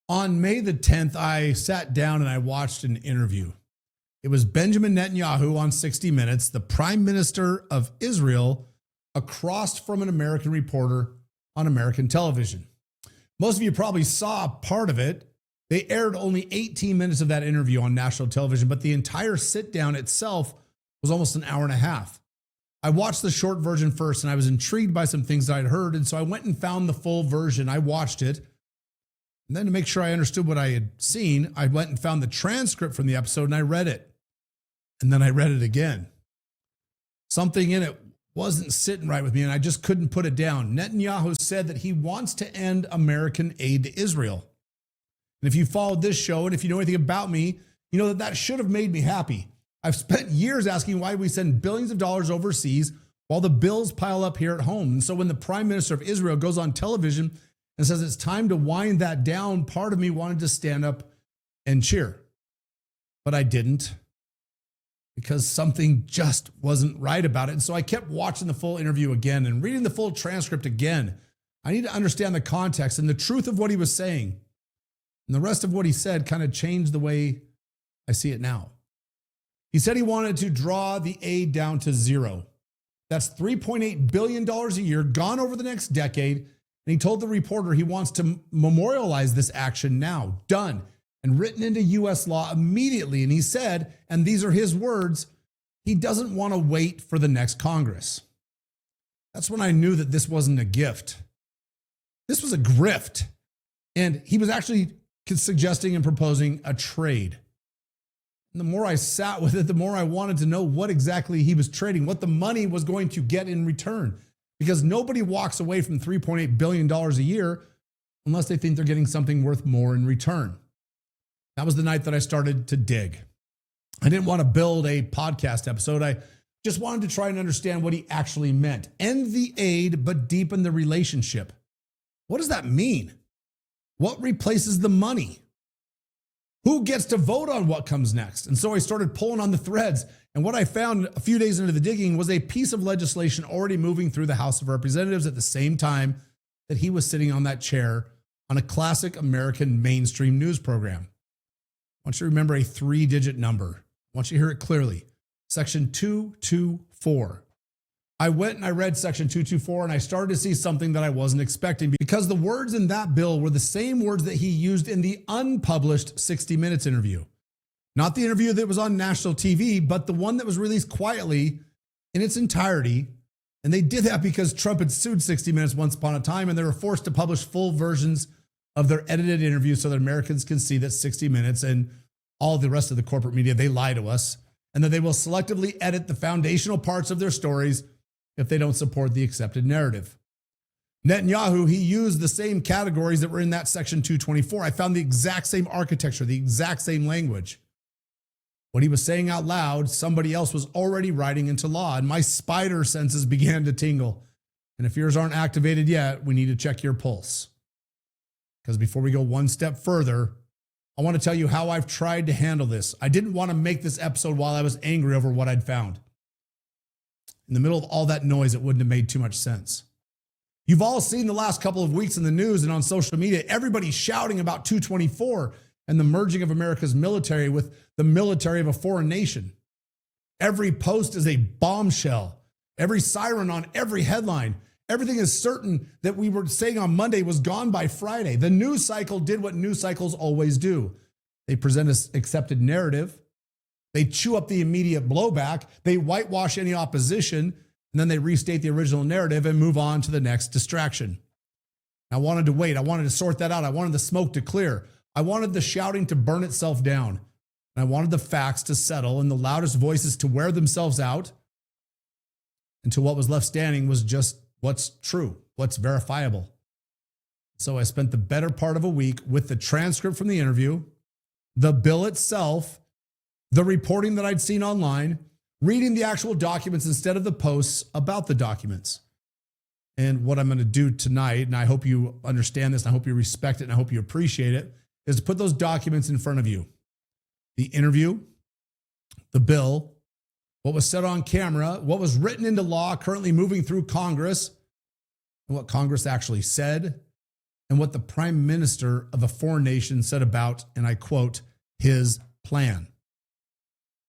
On May the 10th, I sat down and I watched an interview. It was Benjamin Netanyahu on 60 Minutes, the Prime Minister of Israel, across from an American reporter on American television. Most of you probably saw part of it. They aired only 18 minutes of that interview on national television, but the entire sit down itself was almost an hour and a half. I watched the short version first and I was intrigued by some things that I'd heard. And so I went and found the full version. I watched it. And then to make sure I understood what I had seen, I went and found the transcript from the episode and I read it. And then I read it again. Something in it wasn't sitting right with me and I just couldn't put it down. Netanyahu said that he wants to end American aid to Israel. And if you followed this show and if you know anything about me, you know that should have made me happy. I've spent years asking why we send billions of dollars overseas while the bills pile up here at home. And so when the Prime Minister of Israel goes on television and says it's time to wind that down, part of me wanted to stand up and cheer. But I didn't, because something just wasn't right about it. And so I kept watching the full interview again and reading the full transcript again. I need to understand the context and the truth of what he was saying. And the rest of what he said kind of changed the way I see it now. He said he wanted to draw the aid down to zero. That's $3.8 billion a year gone over the next decade. And he told the reporter he wants to memorialize this action now, done, and written into U.S. law immediately. And he said, and these are his words, he doesn't want to wait for the next Congress. That's when I knew that this wasn't a gift. This was a grift. And he was actually suggesting and proposing a trade. And the more I sat with it, the more I wanted to know what exactly he was trading, what the money was going to get in return. Because nobody walks away from $3.8 billion a year unless they think they're getting something worth more in return. That was the night that I started to dig. I didn't want to build a podcast episode. I just wanted to try and understand what he actually meant. End the aid, but deepen the relationship. What does that mean? What replaces the money? Who gets to vote on what comes next? And so I started pulling on the threads. And what I found a few days into the digging was a piece of legislation already moving through the House of Representatives at the same time that he was sitting on that chair on a classic American mainstream news program. I want you to remember a 3-digit number. I want you to hear it clearly. Section 224. I went and I read Section 224 and I started to see something that I wasn't expecting, because the words in that bill were the same words that he used in the unpublished 60 Minutes interview. Not the interview that was on national TV, but the one that was released quietly in its entirety. And they did that because Trump had sued 60 Minutes once upon a time, and they were forced to publish full versions of their edited interviews so that Americans can see that 60 Minutes and all the rest of the corporate media, they lie to us, and that they will selectively edit the foundational parts of their stories if they don't support the accepted narrative. Netanyahu, he used the same categories that were in that Section 224. I found the exact same architecture, the exact same language. What he was saying out loud, somebody else was already writing into law, and my spider senses began to tingle. And if yours aren't activated yet, we need to check your pulse. Because before we go one step further, I want to tell you how I've tried to handle this. I didn't want to make this episode while I was angry over what I'd found. In the middle of all that noise, it wouldn't have made too much sense. You've all seen the last couple of weeks in the news and on social media, everybody shouting about 224 and the merging of America's military with the military of a foreign nation. Every post is a bombshell. Every siren on every headline. Everything is certain that we were saying on Monday was gone by Friday. The news cycle did what news cycles always do. They present an accepted narrative. They chew up the immediate blowback. They whitewash any opposition. And then they restate the original narrative and move on to the next distraction. I wanted to wait. I wanted to sort that out. I wanted the smoke to clear. I wanted the shouting to burn itself down. And I wanted the facts to settle and the loudest voices to wear themselves out until what was left standing was just what's true, what's verifiable. So I spent the better part of a week with the transcript from the interview, the bill itself, the reporting that I'd seen online, reading the actual documents instead of the posts about the documents. And what I'm going to do tonight, and I hope you understand this, and I hope you respect it, and I hope you appreciate it, is to put those documents in front of you. The interview, the bill, what was said on camera, what was written into law currently moving through Congress, and what Congress actually said, and what the prime minister of a foreign nation said about, and I quote, his plan. And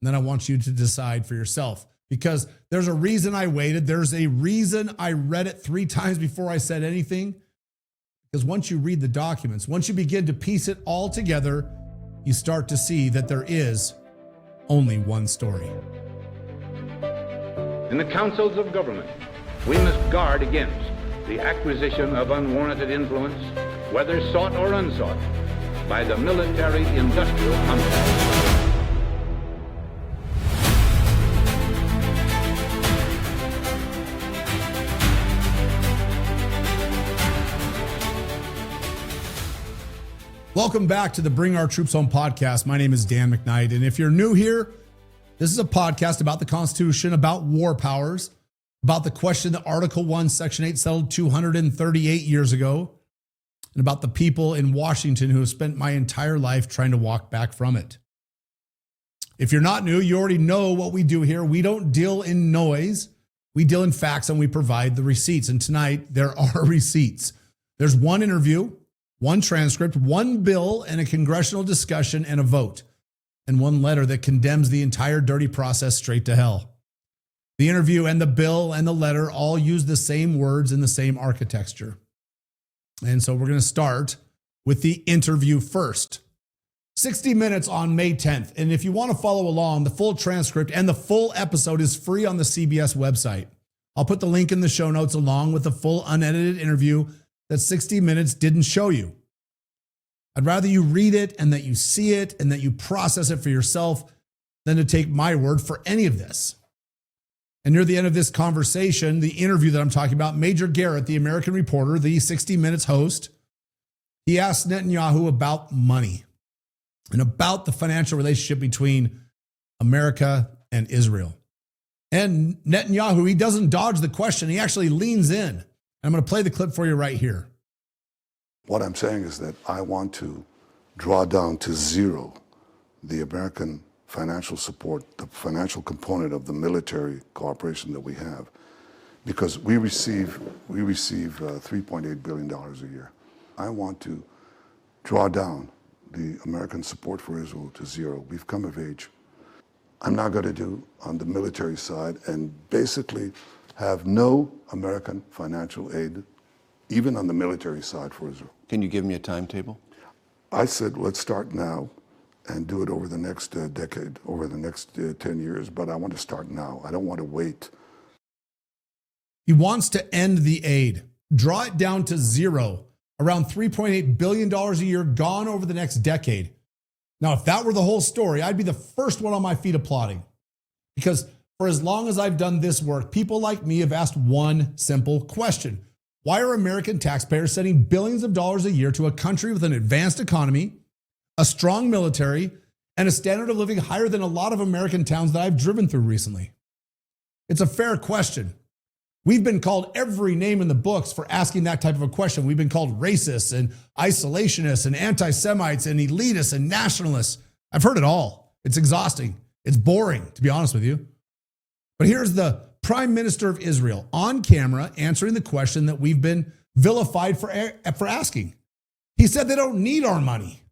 then I want you to decide for yourself, because there's a reason I waited. There's a reason I read it 3 times before I said anything. Because once you read the documents, once you begin to piece it all together, you start to see that there is only one story. In the councils of government, we must guard against the acquisition of unwarranted influence, whether sought or unsought, by the military-industrial complex. Welcome back to the Bring Our Troops Home podcast. My name is Dan McKnight, and if you're new here, this is a podcast about the Constitution, about war powers, about the question that Article 1, Section 8 settled 238 years ago, and about the people in Washington who have spent my entire life trying to walk back from it. If you're not new, you already know what we do here. We don't deal in noise. We deal in facts, and we provide the receipts. And tonight, there are receipts. There's one interview, one transcript, one bill, and a congressional discussion and a vote, and one letter that condemns the entire dirty process straight to hell. The interview and the bill and the letter all use the same words and the same architecture. And so we're going to start with the interview first. 60 minutes on May 10th. And if you want to follow along, the full transcript and the full episode is free on the CBS website. I'll put the link in the show notes along with the full unedited interview that 60 Minutes didn't show you. I'd rather you read it and that you see it and that you process it for yourself than to take my word for any of this. And near the end of this conversation, the interview that I'm talking about, Major Garrett, the American reporter, the 60 Minutes host, he asked Netanyahu about money and about the financial relationship between America and Israel. And Netanyahu, he doesn't dodge the question. He actually leans in. I'm going to play the clip for you right here. What I'm saying is that I want to draw down to zero the American financial support, the financial component of the military cooperation that we have, because we receive $3.8 billion a year. I want to draw down the American support for Israel to zero. We've come of age. I'm not going to do on the military side and basically have no American financial aid, even on the military side for Israel. Can you give me a timetable? I said, let's start now and do it over the next decade, over the next 10 years, but I want to start now. I don't want to wait. He wants to end the aid, draw it down to zero, around $3.8 billion a year gone over the next decade. Now, if that were the whole story, I'd be the first one on my feet applauding, because for as long as I've done this work, people like me have asked one simple question. Why are American taxpayers sending billions of dollars a year to a country with an advanced economy, a strong military, and a standard of living higher than a lot of American towns that I've driven through recently? It's a fair question. We've been called every name in the books for asking that type of a question. We've been called racists and isolationists and anti-Semites and elitists and nationalists. I've heard it all. It's exhausting. It's boring, to be honest with you. But here's the Prime Minister of Israel on camera answering the question that we've been vilified for asking. He said they don't need our money.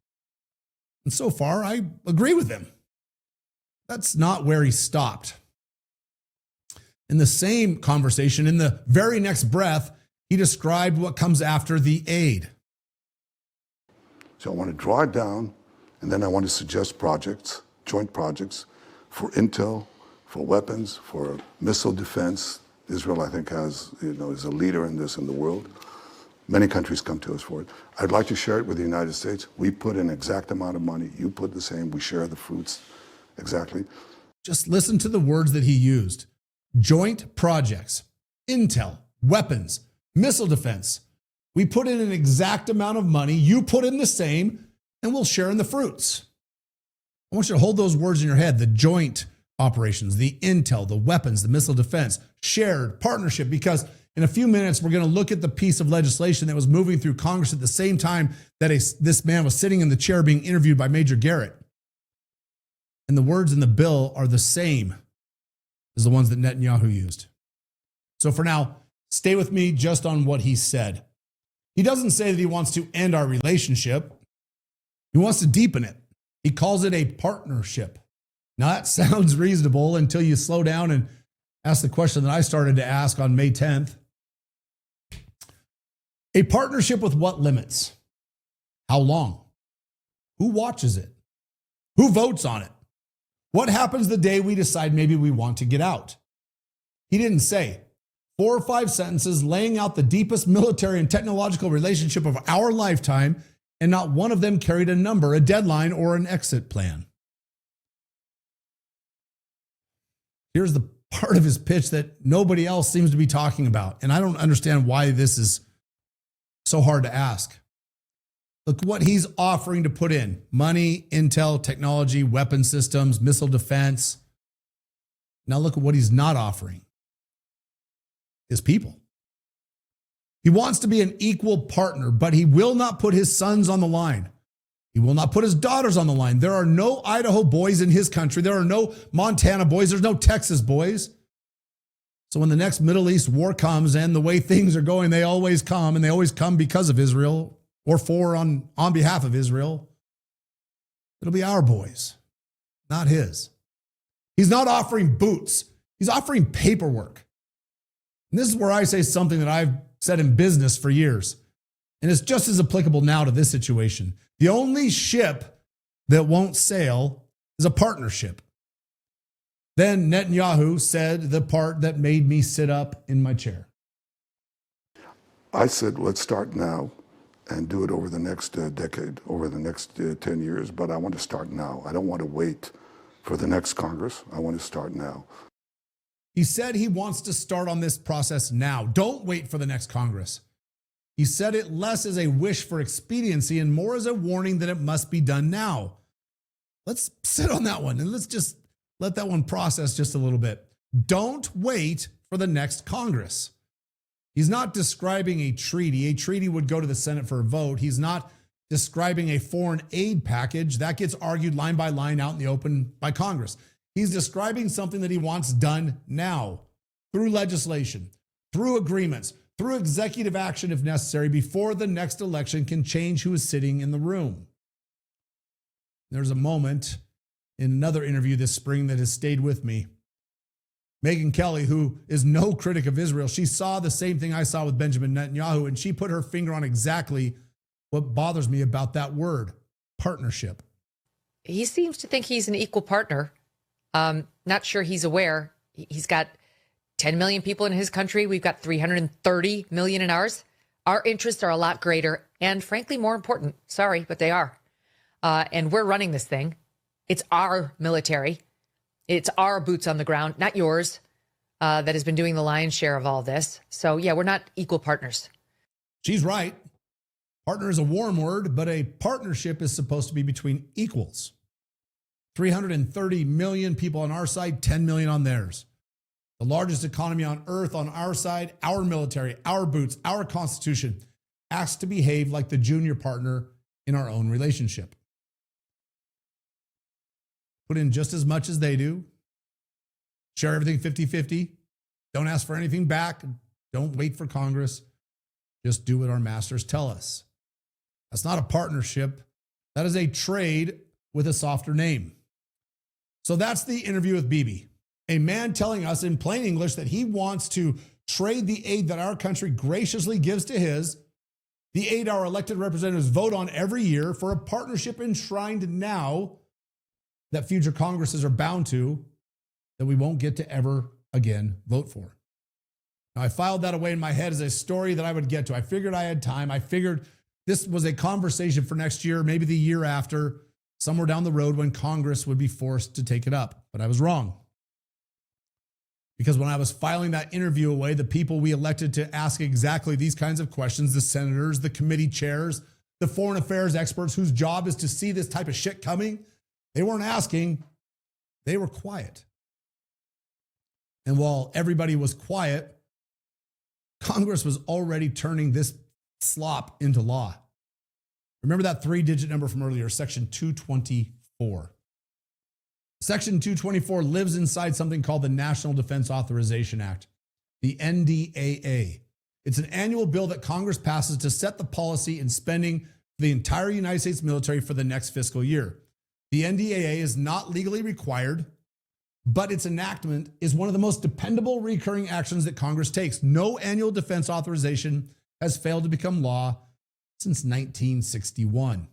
And so far, I agree with him. That's not where he stopped. In the same conversation, in the very next breath, he described what comes after the aid. So I want to draw it down, and then I want to suggest projects, joint projects for intel, for weapons, for missile defense. Israel, I think, is a leader in this in the world. Many countries come to us for it. I'd like to share it with the United States. We put an exact amount of money. You put the same. We share the fruits exactly. Just listen to the words that he used. Joint projects, intel, weapons, missile defense. We put in an exact amount of money. You put in the same, and we'll share in the fruits. I want you to hold those words in your head. The joint operations, the intel, the weapons, the missile defense, shared partnership, because in a few minutes, we're going to look at the piece of legislation that was moving through Congress at the same time that this man was sitting in the chair being interviewed by Major Garrett. And the words in the bill are the same as the ones that Netanyahu used. So for now, stay with me just on what he said. He doesn't say that he wants to end our relationship. He wants to deepen it. He calls it a partnership. Now that sounds reasonable until you slow down and ask the question that I started to ask on May 10th. A partnership with what limits? How long? Who watches it? Who votes on it? What happens the day we decide maybe we want to get out? He didn't say. 4 or 5 sentences laying out the deepest military and technological relationship of our lifetime, and not one of them carried a number, a deadline, or an exit plan. Here's the part of his pitch that nobody else seems to be talking about, and I don't understand why this is so hard to ask. Look what he's offering to put in: money, intel, technology, weapon systems, missile defense. Now look at what he's not offering: his people. He wants to be an equal partner, but he will not put his sons on the line. He will not put his daughters on the line. There are no Idaho boys in his country. There are no Montana boys. There's no Texas boys. So when the next Middle East war comes, and the way things are going, they always come, and they always come because of Israel or on behalf of Israel. It'll be our boys, not his. He's not offering boots. He's offering paperwork. And this is where I say something that I've said in business for years, and it's just as applicable now to this situation. The only ship that won't sail is a partnership. Then Netanyahu said the part that made me sit up in my chair. I said, let's start now and do it over the next decade, over the next 10 years. But I want to start now. I don't want to wait for the next Congress. I want to start now. He said he wants to start on this process now. Don't wait for the next Congress. He said it less as a wish for expediency and more as a warning that it must be done now. Let's sit on that one and let's just let that one process just a little bit. Don't wait for the next Congress. He's not describing a treaty. A treaty would go to the Senate for a vote. He's not describing a foreign aid package. That gets argued line by line out in the open by Congress. He's describing something that he wants done now through legislation, through agreements, through executive action if necessary, before the next election can change who is sitting in the room. There's a moment in another interview this spring that has stayed with me. Megyn Kelly, who is no critic of Israel, she saw the same thing I saw with Benjamin Netanyahu, and she put her finger on exactly what bothers me about that word: partnership. He seems to think he's an equal partner. Not sure he's aware. He's got 10 million people in his country. We've got 330 million in ours. Our interests are a lot greater and, frankly, more important. Sorry, but they are. And we're running this thing. It's our military. It's our boots on the ground, not yours, that has been doing the lion's share of all this. So, yeah, we're not equal partners. She's right. Partner is a warm word, but a partnership is supposed to be between equals. 330 million people on our side, 10 million on theirs. The largest economy on earth on our side, our military, our boots, our Constitution, asks to behave like the junior partner in our own relationship. Put in just as much as they do. Share everything 50-50. Don't ask for anything back. Don't wait for Congress. Just do what our masters tell us. That's not a partnership. That is a trade with a softer name. So that's the interview with Bibi, a man telling us in plain English that he wants to trade the aid that our country graciously gives to his, the aid our elected representatives vote on every year, for a partnership enshrined now that future Congresses are bound to, that we won't get to ever again vote for. Now, I filed that away in my head as a story that I would get to. I figured I had time. I figured this was a conversation for next year, maybe the year after, somewhere down the road when Congress would be forced to take it up. But I was wrong. Because when I was filing that interview away, the people we elected to ask exactly these kinds of questions, the senators, the committee chairs, the foreign affairs experts whose job is to see this type of shit coming, they weren't asking, they were quiet. And while everybody was quiet, Congress was already turning this slop into law. Remember that 3-digit number from earlier, Section 224. Section 224 lives inside something called the National Defense Authorization Act, the NDAA. It's an annual bill that Congress passes to set the policy and spending for the entire United States military for the next fiscal year. The NDAA is not legally required, but its enactment is one of the most dependable recurring actions that Congress takes. No annual defense authorization has failed to become law since 1961.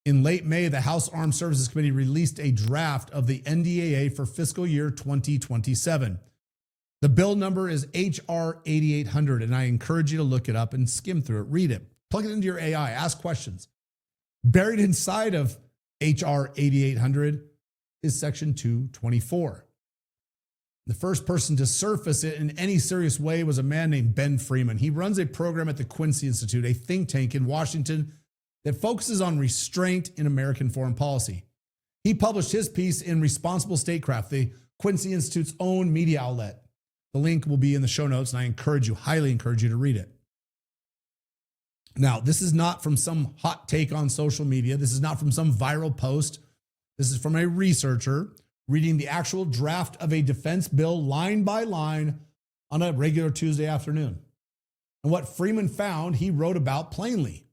In late May, the House Armed Services Committee released a draft of the NDAA for fiscal year 2027. The bill number is HR 8800, and I encourage you to look it up and skim through it, read it, plug it into your AI, ask questions. Buried inside of HR 8800 is Section 224. The first person to surface it in any serious way was a man named Ben Freeman. He runs a program at the Quincy Institute, a think tank in Washington that focuses on restraint in American foreign policy. He published his piece in Responsible Statecraft, the Quincy Institute's own media outlet. The link will be in the show notes, and I highly encourage you to read it. Now, this is not from some hot take on social media. This is not from some viral post. This is from a researcher reading the actual draft of a defense bill line by line on a regular Tuesday afternoon. And what Freeman found, he wrote about plainly.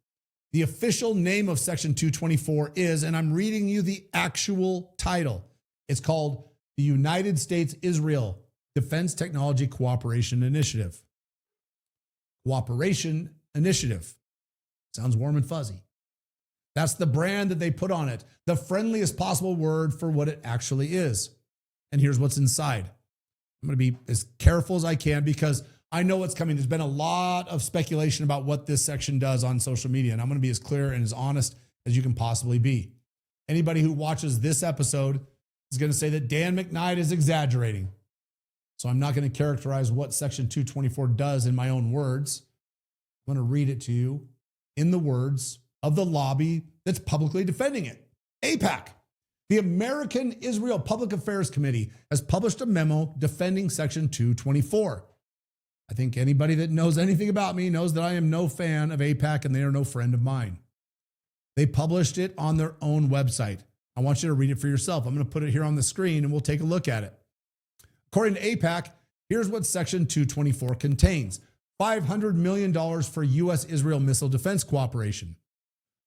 The official name of Section 224 is, and I'm reading you the actual title, it's called the United States-Israel Defense Technology Cooperation Initiative. Cooperation Initiative. Sounds warm and fuzzy. That's the brand that they put on it, the friendliest possible word for what it actually is. And here's what's inside. I'm going to be as careful as I can because I know what's coming. There's been a lot of speculation about what this section does on social media, and I'm going to be as clear and as honest as you can possibly be. Anybody who watches this episode is going to say that Dan McKnight is exaggerating. So I'm not going to characterize what Section 224 does in my own words. I'm going to read it to you in the words of the lobby that's publicly defending it. AIPAC, the American Israel Public Affairs Committee, has published a memo defending Section 224. I think anybody that knows anything about me knows that I am no fan of AIPAC and they are no friend of mine. They published it on their own website. I want you to read it for yourself. I'm going to put it here on the screen and we'll take a look at it. According to AIPAC, here's what Section 224 contains. $500 million for U.S.-Israel missile defense cooperation.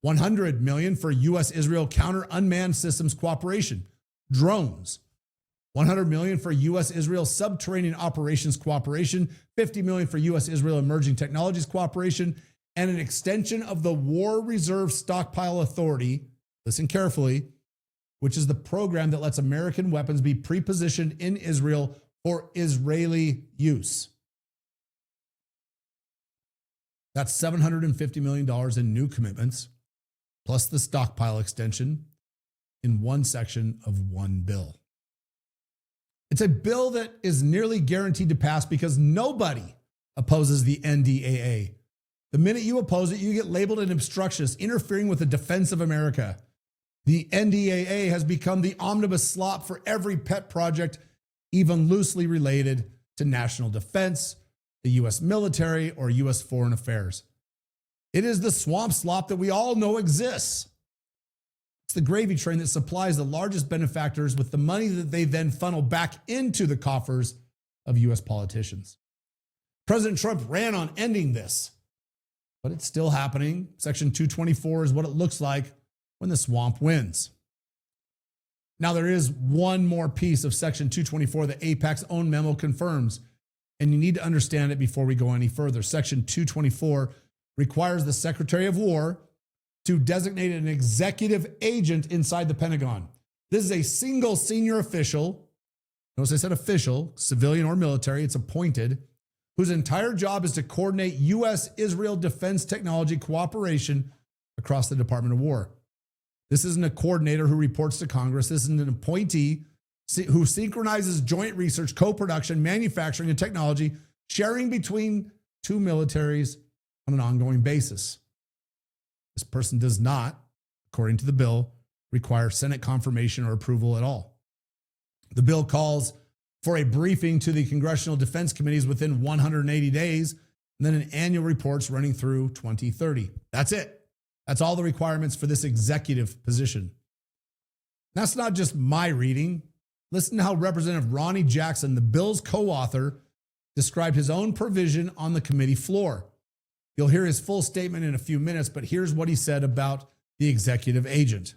$100 million for U.S.-Israel counter unmanned systems cooperation. Drones. $100 million for U.S.-Israel subterranean operations cooperation. $50 million for U.S.-Israel emerging technologies cooperation. And an extension of the War Reserve Stockpile Authority, listen carefully, which is the program that lets American weapons be pre-positioned in Israel for Israeli use. That's $750 million in new commitments, plus the stockpile extension in one section of one bill. It's a bill that is nearly guaranteed to pass because nobody opposes the NDAA. The minute you oppose it, you get labeled an obstructionist, interfering with the defense of America. The NDAA has become the omnibus slop for every pet project, even loosely related to national defense, the U.S. military, or U.S. foreign affairs. It is the swamp slop that we all know exists. It's the gravy train that supplies the largest benefactors with the money that they then funnel back into the coffers of U.S. politicians. President Trump ran on ending this, but it's still happening. Section 224 is what it looks like when the swamp wins. Now, there is one more piece of Section 224 that AIPAC's own memo confirms, and you need to understand it before we go any further. Section 224 requires the Secretary of War to designate an executive agent inside the Pentagon. This is a single senior official, notice I said official, civilian or military, it's appointed, whose entire job is to coordinate U.S.-Israel defense technology cooperation across the Department of War. This isn't a coordinator who reports to Congress. This isn't an appointee who synchronizes joint research, co-production, manufacturing, and technology, sharing between two militaries on an ongoing basis. This person does not, according to the bill, require Senate confirmation or approval at all. The bill calls for a briefing to the Congressional Defense Committees within 180 days, and then an annual reports running through 2030. That's it. That's all the requirements for this executive position. That's not just my reading. Listen to how Representative Ronnie Jackson, the bill's co-author, described his own provision on the committee floor. You'll hear his full statement in a few minutes, but here's what he said about the executive agent.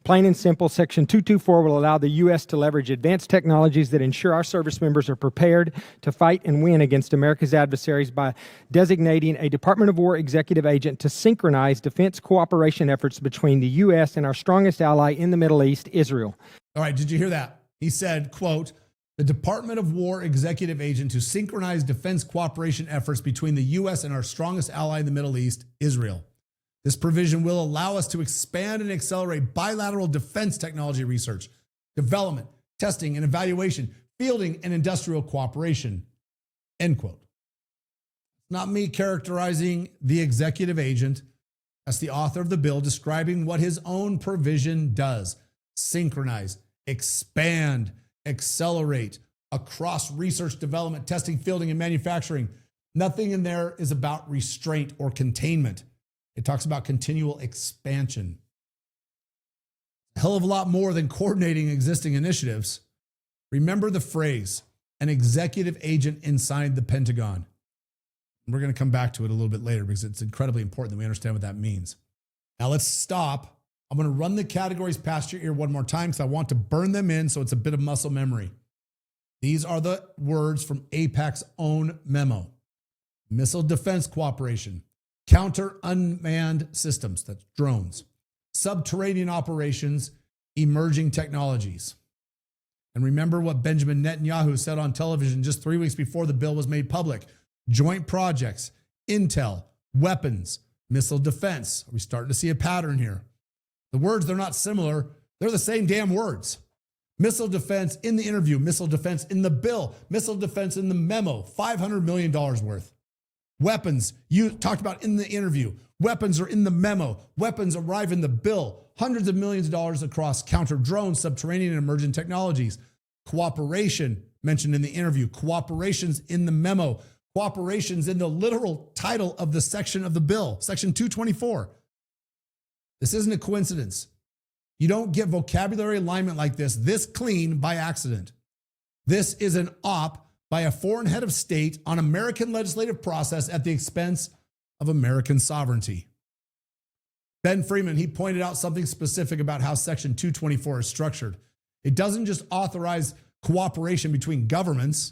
Plain and simple, Section 224 will allow the U.S. to leverage advanced technologies that ensure our service members are prepared to fight and win against America's adversaries by designating a Department of War executive agent to synchronize defense cooperation efforts between the U.S. and our strongest ally in the Middle East, Israel. All right, did you hear that? He said, quote, the Department of War executive agent to synchronize defense cooperation efforts between the U.S. and our strongest ally in the Middle East, Israel. This provision will allow us to expand and accelerate bilateral defense technology research, development, testing and evaluation, fielding and industrial cooperation. End quote. Not me characterizing the executive agent. That's the author of the bill describing what his own provision does. Synchronize, expand, accelerate across research, development, testing, fielding, and manufacturing. Nothing in there is about restraint or containment. It talks about continual expansion. A hell of a lot more than coordinating existing initiatives. Remember the phrase, an executive agent inside the Pentagon. We're going to come back to it a little bit later because it's incredibly important that we understand what that means. Now let's stop. I'm going to run the categories past your ear one more time because I want to burn them in so it's a bit of muscle memory. These are the words from AIPAC's own memo. Missile defense cooperation. Counter unmanned systems, that's drones, subterranean operations, emerging technologies. And remember what Benjamin Netanyahu said on television just 3 weeks before the bill was made public. Joint projects, intel, weapons, missile defense. Are we starting to see a pattern here? The words, they're not similar. They're the same damn words. Missile defense in the interview, missile defense in the bill, missile defense in the memo, $500 million worth. Weapons, you talked about in the interview. Weapons are in the memo. Weapons arrive in the bill. Hundreds of millions of dollars across counter drones, subterranean and emergent technologies. Cooperation, mentioned in the interview. Cooperations in the memo. Cooperations in the literal title of the section of the bill, Section 224. This isn't a coincidence. You don't get vocabulary alignment like this clean by accident. This is an op by a foreign head of state on American legislative process at the expense of American sovereignty. Ben Freeman, he pointed out something specific about how Section 224 is structured. It doesn't just authorize cooperation between governments.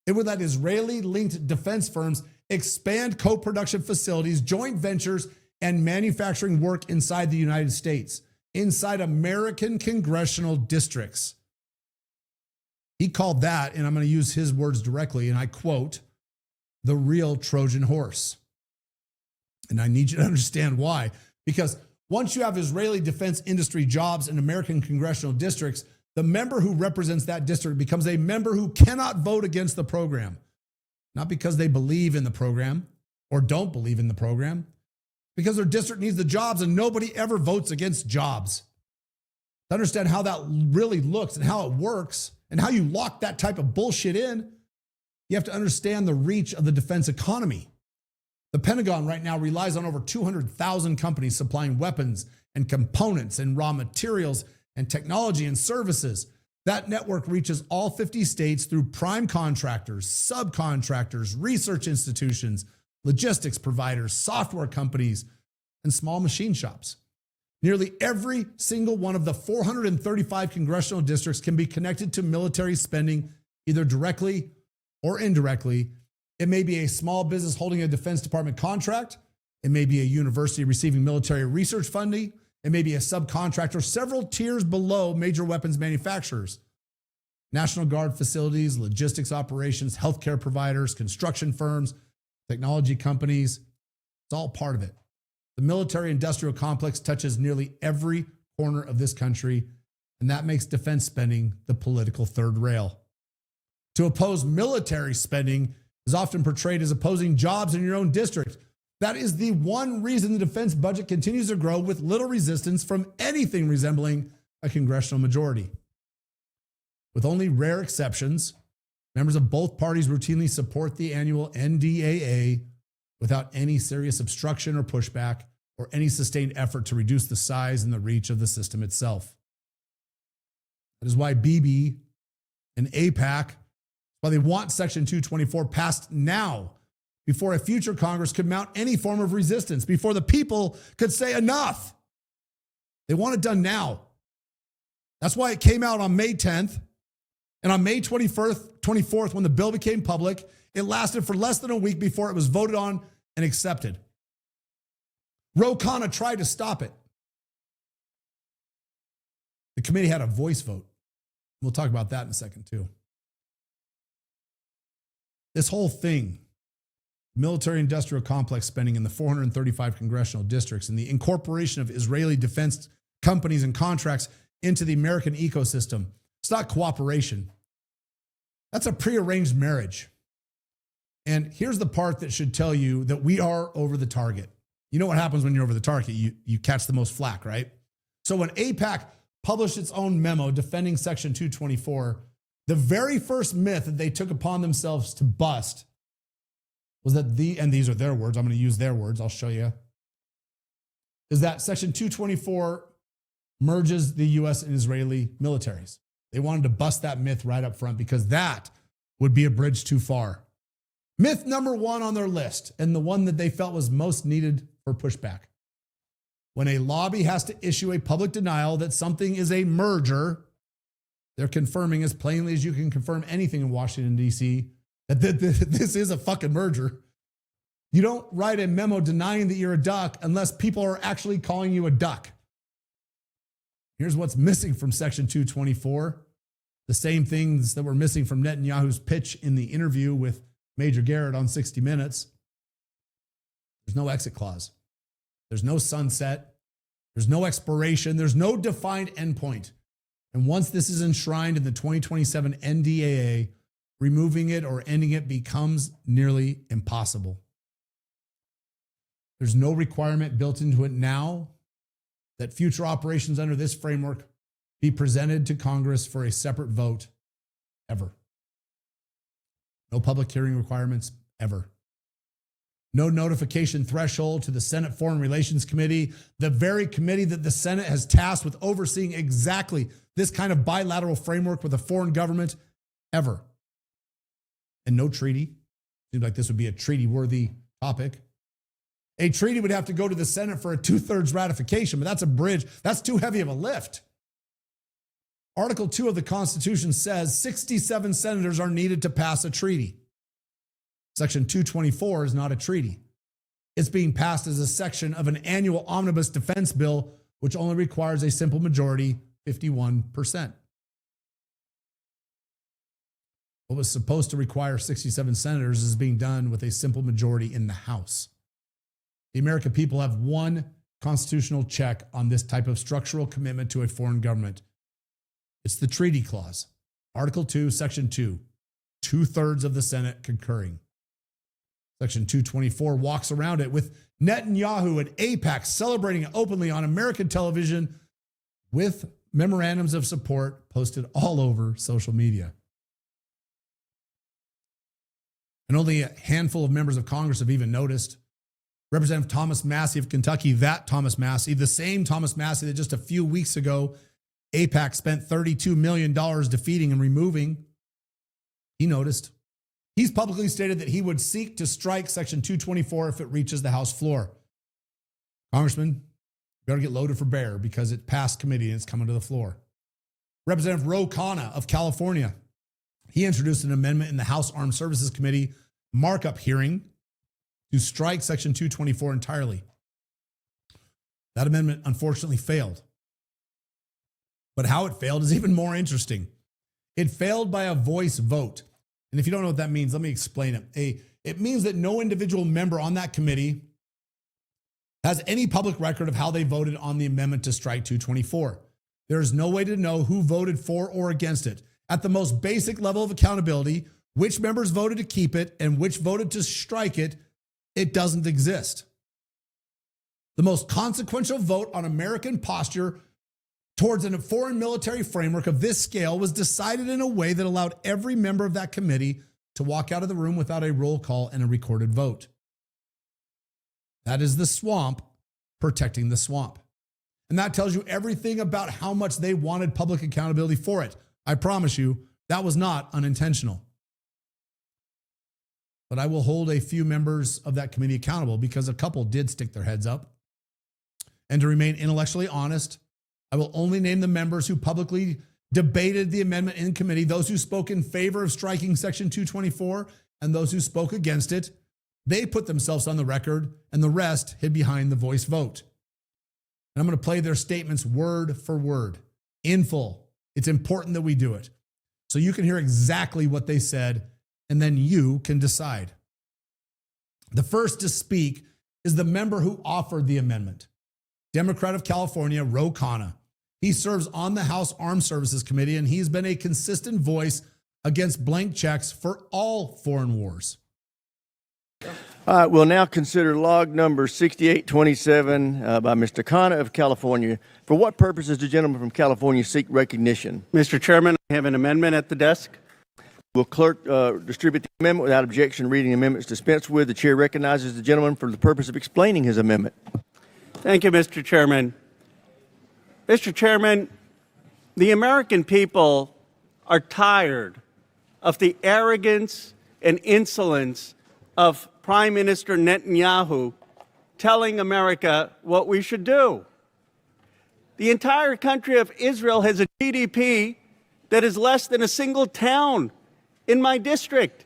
It would let Israeli-linked defense firms expand co-production facilities, joint ventures, and manufacturing work inside the United States, inside American congressional districts. He called that, and I'm going to use his words directly, and I quote, the real Trojan horse. And I need you to understand why. Because once you have Israeli defense industry jobs in American congressional districts, the member who represents that district becomes a member who cannot vote against the program. Not because they believe in the program or don't believe in the program, because their district needs the jobs and nobody ever votes against jobs. To understand how that really looks and how it works, and how you lock that type of bullshit in, you have to understand the reach of the defense economy. The Pentagon right now relies on over 200,000 companies supplying weapons and components and raw materials and technology and services. That network reaches all 50 states through prime contractors, subcontractors, research institutions, logistics providers, software companies, and small machine shops. Nearly every single one of the 435 congressional districts can be connected to military spending, either directly or indirectly. It may be a small business holding a Defense Department contract. It may be a university receiving military research funding. It may be a subcontractor several tiers below major weapons manufacturers. National Guard facilities, logistics operations, healthcare providers, construction firms, technology companies. It's all part of it. The military industrial complex touches nearly every corner of this country, and that makes defense spending the political third rail. To oppose military spending is often portrayed as opposing jobs in your own district. That is the one reason the defense budget continues to grow with little resistance from anything resembling a congressional majority. With only rare exceptions, members of both parties routinely support the annual NDAA without any serious obstruction or pushback or any sustained effort to reduce the size and the reach of the system itself. That is why BB and AIPAC Why they want Section 224 passed now, before a future Congress could mount any form of resistance, before the people could say enough. They want it done now. That's why it came out on May 10th. And on May 24th, when the bill became public, it lasted for less than a week before it was voted on and accepted. Ro Khanna tried to stop it. The committee had a voice vote. We'll talk about that in a second, too. This whole thing, military-industrial complex spending in the 435 congressional districts and the incorporation of Israeli defense companies and contracts into the American ecosystem, it's not cooperation. That's a prearranged marriage. And here's the part that should tell you that we are over the target. You know what happens when you're over the target? You catch the most flack, right? So when AIPAC published its own memo defending Section 224, the very first myth that they took upon themselves to bust was that and these are their words, I'm going to use their words, I'll show you, is that Section 224 merges the U.S. and Israeli militaries. They wanted to bust that myth right up front because that would be a bridge too far. Myth number one on their list, and the one that they felt was most needed for pushback. When a lobby has to issue a public denial that something is a merger, they're confirming as plainly as you can confirm anything in Washington, D.C., that this is a fucking merger. You don't write a memo denying that you're a duck unless people are actually calling you a duck. Here's what's missing from Section 224. The same things that were missing from Netanyahu's pitch in the interview with Major Garrett on 60 Minutes. There's no exit clause. There's no sunset. There's no expiration. There's no defined endpoint. And once this is enshrined in the 2027 NDAA, removing it or ending it becomes nearly impossible. There's no requirement built into it now that future operations under this framework be presented to Congress for a separate vote, ever. No public hearing requirements, ever. No notification threshold to the Senate Foreign Relations Committee, the very committee that the Senate has tasked with overseeing exactly this kind of bilateral framework with a foreign government, ever. And no treaty. Seems like this would be a treaty-worthy topic. A treaty would have to go to the Senate for a 2/3 ratification, but that's a bridge. That's too heavy of a lift. Article 2 of the Constitution says 67 senators are needed to pass a treaty. Section 224 is not a treaty. It's being passed as a section of an annual omnibus defense bill, which only requires a simple majority, 51%. What was supposed to require 67 senators is being done with a simple majority in the House. The American people have one constitutional check on this type of structural commitment to a foreign government. It's the treaty clause. Article 2, Section 2, 2/3 of the Senate concurring. Section 224 walks around it with Netanyahu and AIPAC celebrating it openly on American television with memorandums of support posted all over social media. And only a handful of members of Congress have even noticed. Representative Thomas Massey of Kentucky, that Thomas Massey, the same Thomas Massey that just a few weeks ago AIPAC spent $32 million defeating and removing, he noticed. He's publicly stated that he would seek to strike Section 224 if it reaches the House floor. Congressman, you better get loaded for bear because it passed committee and it's coming to the floor. Representative Ro Khanna of California, he introduced an amendment in the House Armed Services Committee markup hearing to strike Section 224 entirely. That amendment unfortunately failed. But how it failed is even more interesting. It failed by a voice vote. And if you don't know what that means, let me explain it. It means that no individual member on that committee has any public record of how they voted on the amendment to strike 224. There is no way to know who voted for or against it. At the most basic level of accountability, which members voted to keep it and which voted to strike it, it doesn't exist. The most consequential vote on American posture towards a foreign military framework of this scale was decided in a way that allowed every member of that committee to walk out of the room without a roll call and a recorded vote. That is the swamp protecting the swamp. And that tells you everything about how much they wanted public accountability for it. I promise you, that was not unintentional. but I will hold a few members of that committee accountable because a couple did stick their heads up. And to remain intellectually honest, I will only name the members who publicly debated the amendment in committee, those who spoke in favor of striking Section 224 and those who spoke against it. They put themselves on the record, and the rest hid behind the voice vote. And I'm going to play their statements word for word, in full. It's important that we do it, so you can hear exactly what they said, and then you can decide. The first to speak is the member who offered the amendment, Democrat of California, Ro Khanna. He serves on the House Armed Services Committee, and he's been a consistent voice against blank checks for all foreign wars. All right, we'll now consider log number 6827 by Mr. Khanna of California. For what purpose does the gentleman from California seek recognition? Mr. Chairman, I have an amendment at the desk. Will clerk distribute the amendment without objection? Reading the amendments dispensed with. The chair recognizes the gentleman for the purpose of explaining his amendment. Thank you, Mr. Chairman. Mr. Chairman, the American people are tired of the arrogance and insolence of Prime Minister Netanyahu telling America what we should do. The entire country of Israel has a GDP that is less than a single town in my district.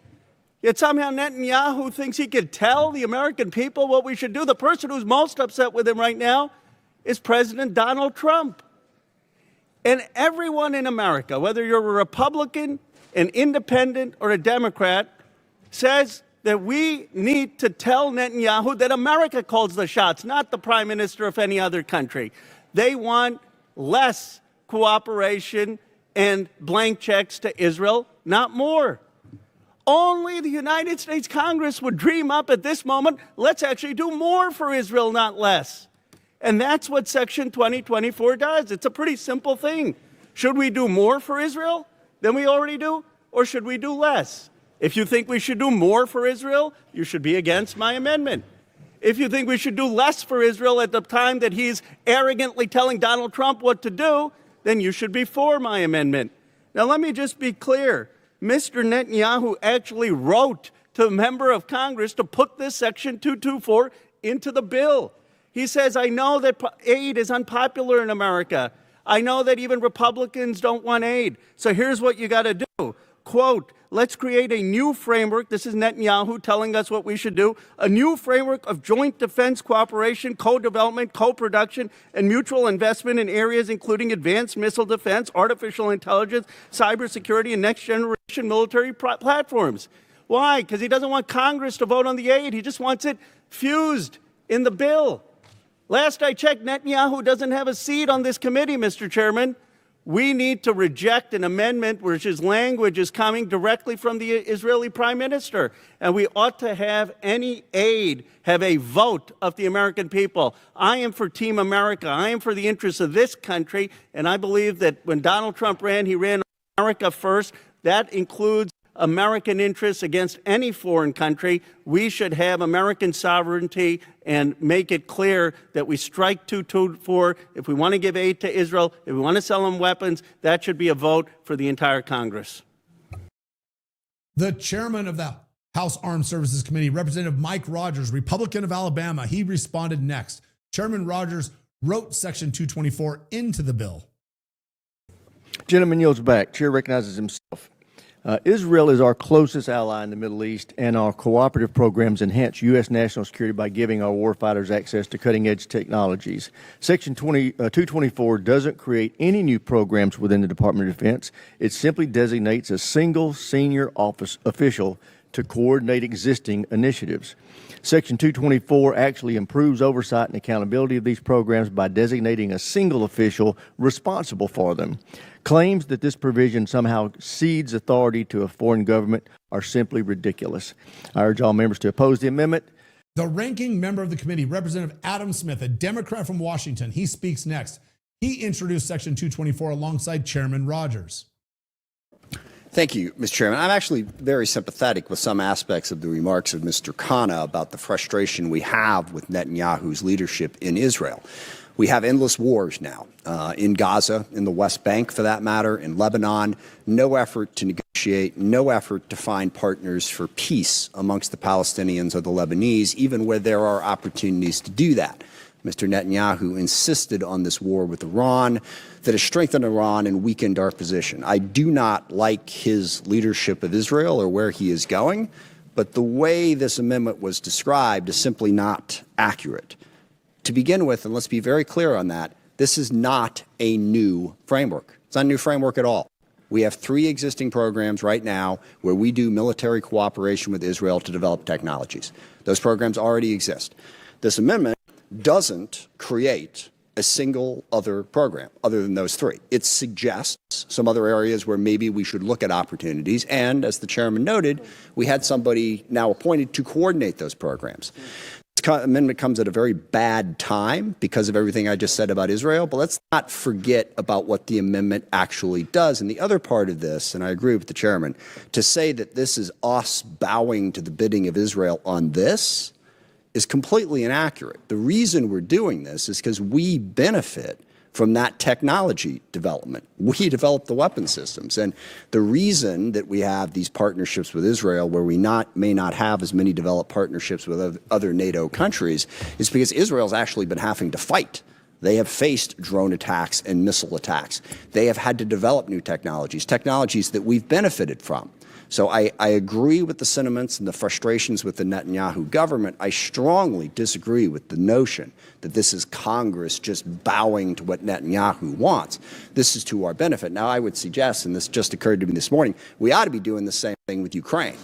Yet somehow Netanyahu thinks he could tell the American people what we should do. The person who's most upset with him right now is President Donald Trump. And everyone in America, whether you're a Republican, an independent, or a Democrat, says that we need to tell Netanyahu that America calls the shots, not the prime minister of any other country. They want less cooperation and blank checks to Israel, not more. Only the United States Congress would dream up at this moment, let's actually do more for Israel, not less. And that's what Section 2024 does. It's a pretty simple thing. Should we do more for Israel than we already do, or should we do less? If you think we should do more for Israel, you should be against my amendment. If you think we should do less for Israel at the time that he's arrogantly telling Donald Trump what to do, then you should be for my amendment. Now, let me just be clear. Mr. Netanyahu actually wrote to a member of Congress to put this Section 224 into the bill. He says, I know that aid is unpopular in America. I know that even Republicans don't want aid. So here's what you got to do. Quote, let's create a new framework. This is Netanyahu telling us what we should do. A new framework of joint defense cooperation, co-development, co-production, and mutual investment in areas including advanced missile defense, artificial intelligence, cybersecurity, and next-generation military platforms. Why? Because he doesn't want Congress to vote on the aid. He just wants it fused in the bill. Last I checked, Netanyahu doesn't have a seat on this committee, Mr. Chairman. We need to reject an amendment which his language is coming directly from the Israeli prime minister. And we ought to have any aid have a vote of the American people. I am for Team America. I am for the interests of this country. And I believe that when Donald Trump ran, he ran America first. That includes American interests against any foreign country. We should have American sovereignty and make it clear that we strike 224. If we want to give aid to Israel, if we want to sell them weapons, that should be a vote for the entire Congress. The chairman of the House Armed Services Committee, Representative Mike Rogers, Republican of Alabama, he responded next. Chairman Rogers wrote Section 224 into the bill. Gentleman yields back. Chair recognizes himself. Israel is our closest ally in the Middle East, and our cooperative programs enhance U.S. national security by giving our warfighters access to cutting-edge technologies. Section 224 doesn't create any new programs within the Department of Defense. It simply designates a single senior office official to coordinate existing initiatives. Section 224 actually improves oversight and accountability of these programs by designating a single official responsible for them. Claims that this provision somehow cedes authority to a foreign government are simply ridiculous. I urge all members to oppose the amendment. The ranking member of the committee, Representative Adam Smith, a Democrat from Washington, he speaks next. He introduced Section 224 alongside Chairman Rogers. Thank you, Mr. Chairman. I'm actually very sympathetic with some aspects of the remarks of Mr. Khanna about the frustration we have with Netanyahu's leadership in Israel. We have endless wars now in Gaza, in the West Bank, for that matter, in Lebanon. No effort to negotiate negotiate, no effort to find partners for peace amongst the Palestinians or the Lebanese, even where there are opportunities to do that. Mr. Netanyahu insisted on this war with Iran that has strengthened Iran and weakened our position. I do not like his leadership of Israel or where he is going, but the way this amendment was described is simply not accurate. To begin with, and let's be very clear on that, this is not a new framework. It's not a new framework at all. We have 3 existing programs right now where we do military cooperation with Israel to develop technologies. Those programs already exist. This amendment doesn't create a single other program other than those 3. It suggests some other areas where maybe we should look at opportunities. And as the chairman noted, we had somebody now appointed to coordinate those programs. This amendment comes at a very bad time because of everything I just said about Israel, but let's not forget about what the amendment actually does. And the other part of this, and I agree with the chairman, to say that this is us bowing to the bidding of Israel on this is completely inaccurate. The reason we're doing this is because we benefit from that technology development. We develop the weapon systems. And the reason that we have these partnerships with Israel where we may not have as many developed partnerships with other NATO countries is because Israel's actually been having to fight. They have faced drone attacks and missile attacks. They have had to develop new technologies that we've benefited from. So I agree with the sentiments and the frustrations with the Netanyahu government. I strongly disagree with the notion that this is Congress just bowing to what Netanyahu wants. This is to our benefit. Now, I would suggest, and this just occurred to me this morning, we ought to be doing the same thing with Ukraine,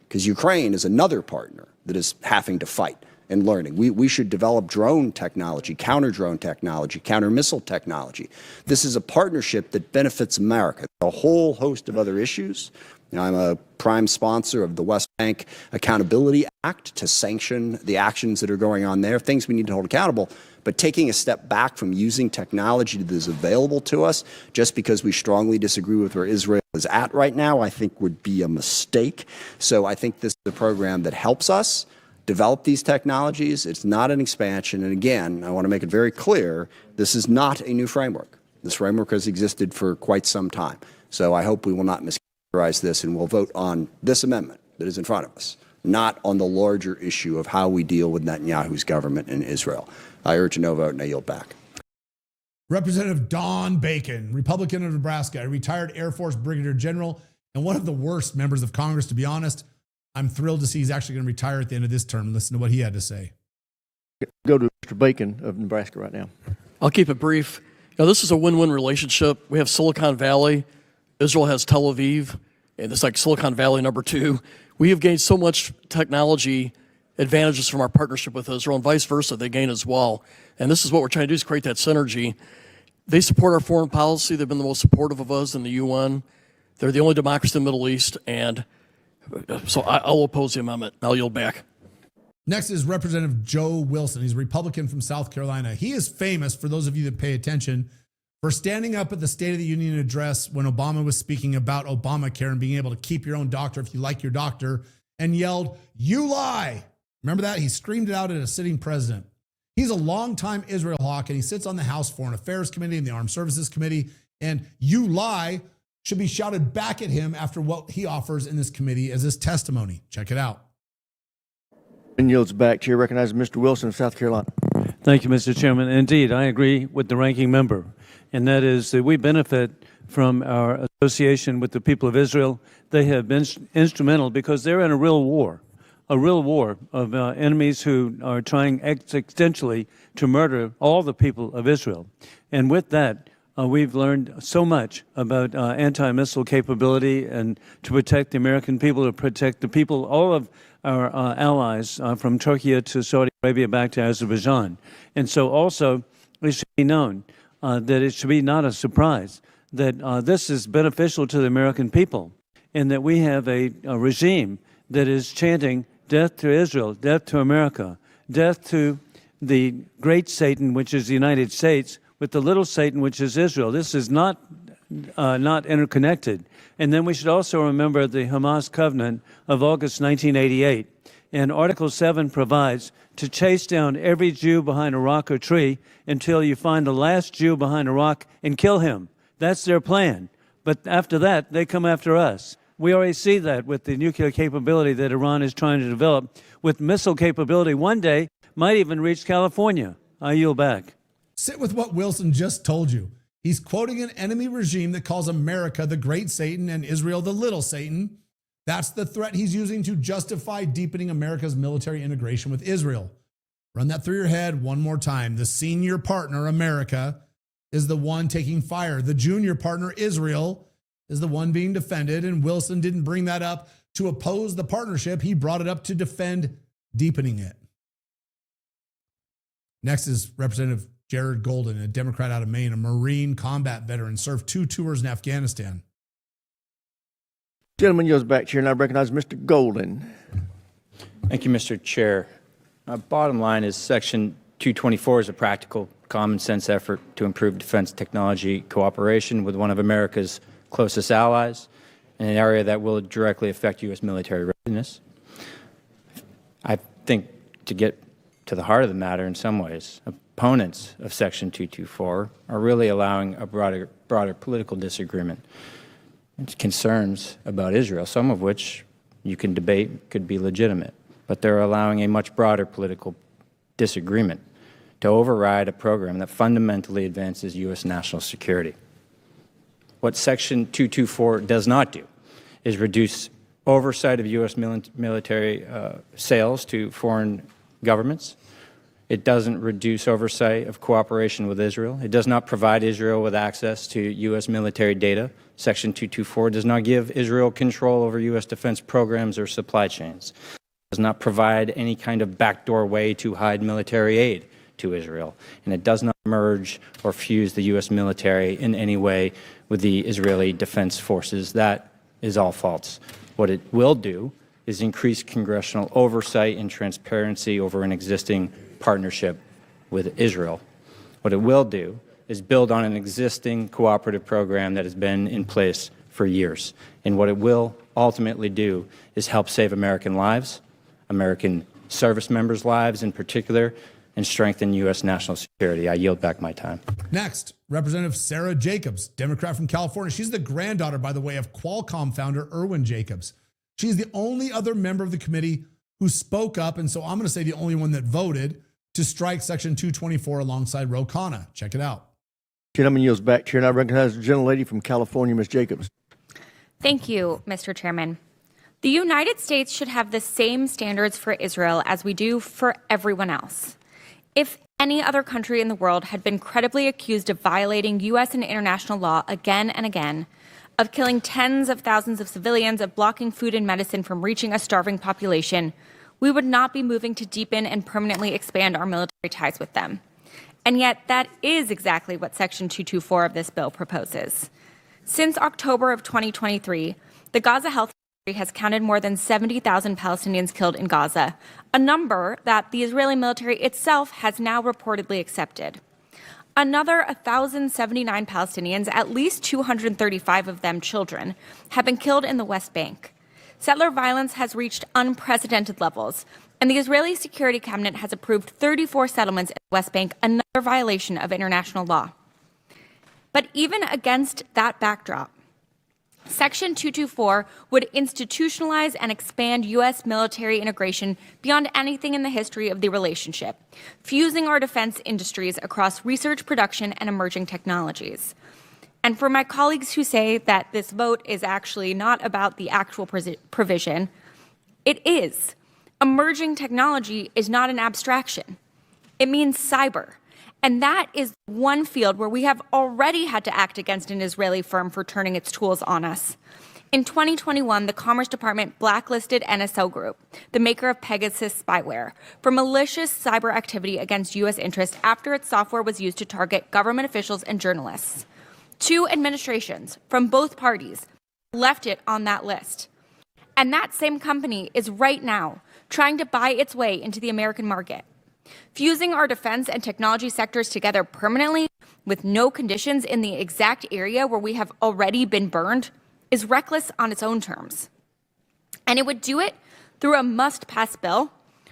because Ukraine is another partner that is having to fight and learning. We should develop drone technology, counter-drone technology, counter-missile technology. This is a partnership that benefits America. A whole host of other issues. You know, I'm a prime sponsor of the West Bank Accountability Act to sanction the actions that are going on there, things we need to hold accountable. But taking a step back from using technology that is available to us just because we strongly disagree with where Israel is at right now, I think would be a mistake. So I think this is a program that helps us develop these technologies. It's not an expansion. And again, I want to make it very clear, this is not a new framework. This framework has existed for quite some time. So I hope we will not mischaracterize this and we'll vote on this amendment that is in front of us, not on the larger issue of how we deal with Netanyahu's government in Israel. I urge a no vote and I yield back. Representative Don Bacon, Republican of Nebraska, a retired Air Force Brigadier General and one of the worst members of Congress, to be honest. I'm thrilled to see he's actually going to retire at the end of this term. Listen to what he had to say. Go to Mr. Bacon of Nebraska right now. I'll keep it brief. You know, this is a win-win relationship. We have Silicon Valley. Israel has Tel Aviv, and it's like Silicon Valley #2. We have gained so much technology advantages from our partnership with Israel, and vice versa, they gain as well. And this is what we're trying to do, is create that synergy. They support our foreign policy. They've been the most supportive of us in the UN. They're the only democracy in the Middle East, and so I'll oppose the amendment. I'll yield back. Next is Representative Joe Wilson. He's a Republican from South Carolina. He is famous, for those of you that pay attention, for standing up at the State of the Union address when Obama was speaking about Obamacare and being able to keep your own doctor if you like your doctor, and yelled, "You lie." Remember that? He screamed it out at a sitting president. He's a longtime Israel hawk, and he sits on the House Foreign Affairs Committee and the Armed Services Committee, and "you lie" should be shouted back at him after what he offers in this committee as his testimony. Check it out. And yields back. Chair recognizes Mr. Wilson of South Carolina. Thank you, Mr. Chairman. Indeed, I agree with the ranking member, and that is that we benefit from our association with the people of Israel. They have been instrumental because they're in a real war of enemies who are trying existentially to murder all the people of Israel. And with that, we've learned so much about anti-missile capability and to protect the American people, to protect the people, all of our allies from Turkey to Saudi Arabia back to Azerbaijan. And so also it should be known that it should be not a surprise that this is beneficial to the American people and that we have a regime that is chanting death to Israel, death to America, death to the great Satan, which is the United States, with the little Satan, which is Israel. This is not interconnected. And then we should also remember the Hamas covenant of August 1988. And Article 7 provides to chase down every Jew behind a rock or tree until you find the last Jew behind a rock and kill him. That's their plan. But after that, they come after us. We already see that with the nuclear capability that Iran is trying to develop, with missile capability one day might even reach California. I yield back. Sit with what Wilson just told you. He's quoting an enemy regime that calls America the great Satan and Israel the little Satan. That's the threat he's using to justify deepening America's military integration with Israel. Run that through your head one more time. The senior partner, America, is the one taking fire. The junior partner, Israel, is the one being defended. And Wilson didn't bring that up to oppose the partnership. He brought it up to defend deepening it. Next is Representative Jared Golden, a Democrat out of Maine, a Marine combat veteran, served 2 tours in Afghanistan. Gentleman yields back, Chair, and I recognize Mr. Golden. Thank you, Mr. Chair. Bottom line is Section 224 is a practical, common sense effort to improve defense technology cooperation with one of America's closest allies in an area that will directly affect U.S. military readiness. I think to get to the heart of the matter in some ways, opponents of Section 224 are really allowing a broader political disagreement. It's concerns about Israel, some of which you can debate could be legitimate, but they're allowing a much broader political disagreement to override a program that fundamentally advances U.S. national security. What Section 224 does not do is reduce oversight of U.S. military sales to foreign governments. It doesn't reduce oversight of cooperation with Israel. It does not provide Israel with access to U.S. military data. Section 224 does not give Israel control over U.S. defense programs or supply chains. It does not provide any kind of backdoor way to hide military aid to Israel. And it does not merge or fuse the U.S. military in any way with the Israeli defense forces. That is all false. What it will do is increase congressional oversight and transparency over an existing partnership with Israel. What it will do is build on an existing cooperative program that has been in place for years. And what it will ultimately do is help save American lives, American service members' lives in particular, and strengthen U.S. national security. I yield back my time. Next, Representative Sarah Jacobs, Democrat from California. She's the granddaughter, by the way, of Qualcomm founder Irwin Jacobs. She's the only other member of the committee who spoke up, and so I'm going to say the only one that voted to strike Section 224 alongside Ro Khanna. Check it out. Gentleman yields back, Chair, and I recognize the gentlelady from California, Ms. Jacobs. Thank you, Mr. Chairman. The United States should have the same standards for Israel as we do for everyone else. If any other country in the world had been credibly accused of violating U.S. and international law again and again, of killing tens of thousands of civilians, of blocking food and medicine from reaching a starving population, we would not be moving to deepen and permanently expand our military ties with them. And yet, that is exactly what Section 224 of this bill proposes. Since October of 2023, the Gaza Health Ministry has counted more than 70,000 Palestinians killed in Gaza, a number that the Israeli military itself has now reportedly accepted. Another 1,079 Palestinians, at least 235 of them children, have been killed in the West Bank. Settler violence has reached unprecedented levels, and the Israeli Security Cabinet has approved 34 settlements in the West Bank, another violation of international law. But even against that backdrop, Section 224 would institutionalize and expand U.S. military integration beyond anything in the history of the relationship, fusing our defense industries across research, production, and emerging technologies. And for my colleagues who say that this vote is actually not about the actual provision, it is. Emerging technology is not an abstraction. It means cyber. And that is one field where we have already had to act against an Israeli firm for turning its tools on us. In 2021, the Commerce Department blacklisted NSO Group, the maker of Pegasus spyware, for malicious cyber activity against U.S. interests after its software was used to target government officials and journalists. 2 administrations from both parties left it on that list. And that same company is right now trying to buy its way into the American market. Fusing our defense and technology sectors together permanently with no conditions in the exact area where we have already been burned is reckless on its own terms. And it would do it through a must-pass bill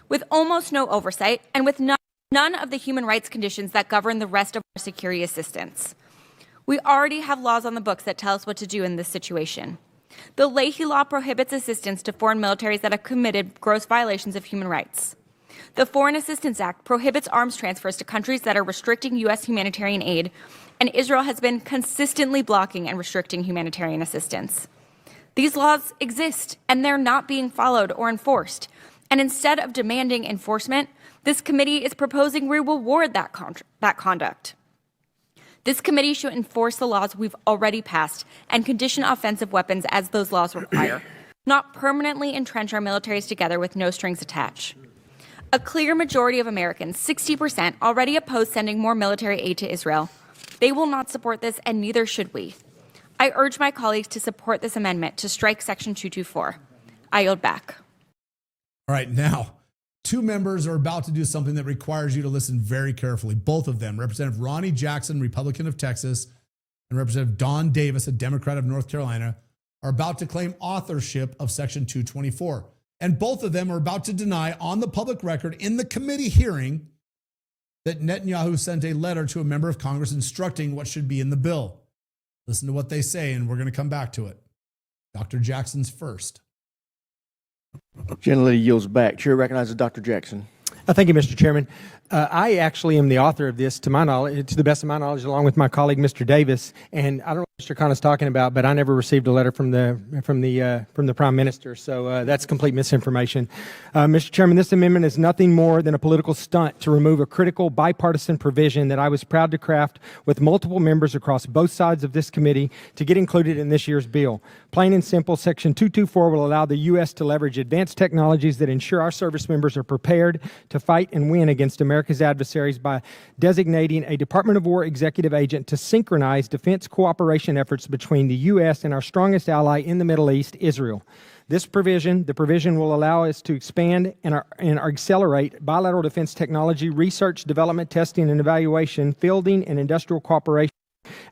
with almost no oversight and with none of the human rights conditions that govern the rest of our security assistance. We already have laws on the books that tell us what to do in this situation. The Leahy Law prohibits assistance to foreign militaries that have committed gross violations of human rights. The Foreign Assistance Act prohibits arms transfers to countries that are restricting U.S. humanitarian aid, and Israel has been consistently blocking and restricting humanitarian assistance. These laws exist, and they're not being followed or enforced. And instead of demanding enforcement, this committee is proposing we reward that conduct. This committee should enforce the laws we've already passed and condition offensive weapons as those laws require, not permanently entrench our militaries together with no strings attached. A clear majority of Americans, 60%, already oppose sending more military aid to Israel. They will not support this, and neither should we. I urge my colleagues to support this amendment to strike Section 224. I yield back. All right, now, two members are about to do something that requires you to listen very carefully. Both of them, Representative Ronnie Jackson, Republican of Texas, and Representative Don Davis, a Democrat of North Carolina, are about to claim authorship of Section 224. And both of them are about to deny on the public record in the committee hearing that Netanyahu sent a letter to a member of Congress instructing what should be in the bill. Listen to what they say, and we're going to come back to it. Dr. Jackson's first. Gentlelady yields back. Chair recognizes Dr. Jackson. Thank you, Mr. Chairman. I actually am the author of this, to my knowledge, to the best of my knowledge, along with my colleague, Mr. Davis. And I don't know what Mr. Khan is talking about, but I never received a letter from the Prime Minister. So that's complete misinformation. Mr. Chairman, this amendment is nothing more than a political stunt to remove a critical bipartisan provision that I was proud to craft with multiple members across both sides of this committee to get included in this year's bill. Plain and simple, Section 224 will allow the U.S. to leverage advanced technologies that ensure our service members are prepared to fight and win against America's adversaries by designating a Department of War executive agent to synchronize defense cooperation efforts between the U.S. and our strongest ally in the Middle East, Israel. The provision will allow us to expand and accelerate bilateral defense technology, research, development, testing, and evaluation, fielding, and industrial cooperation,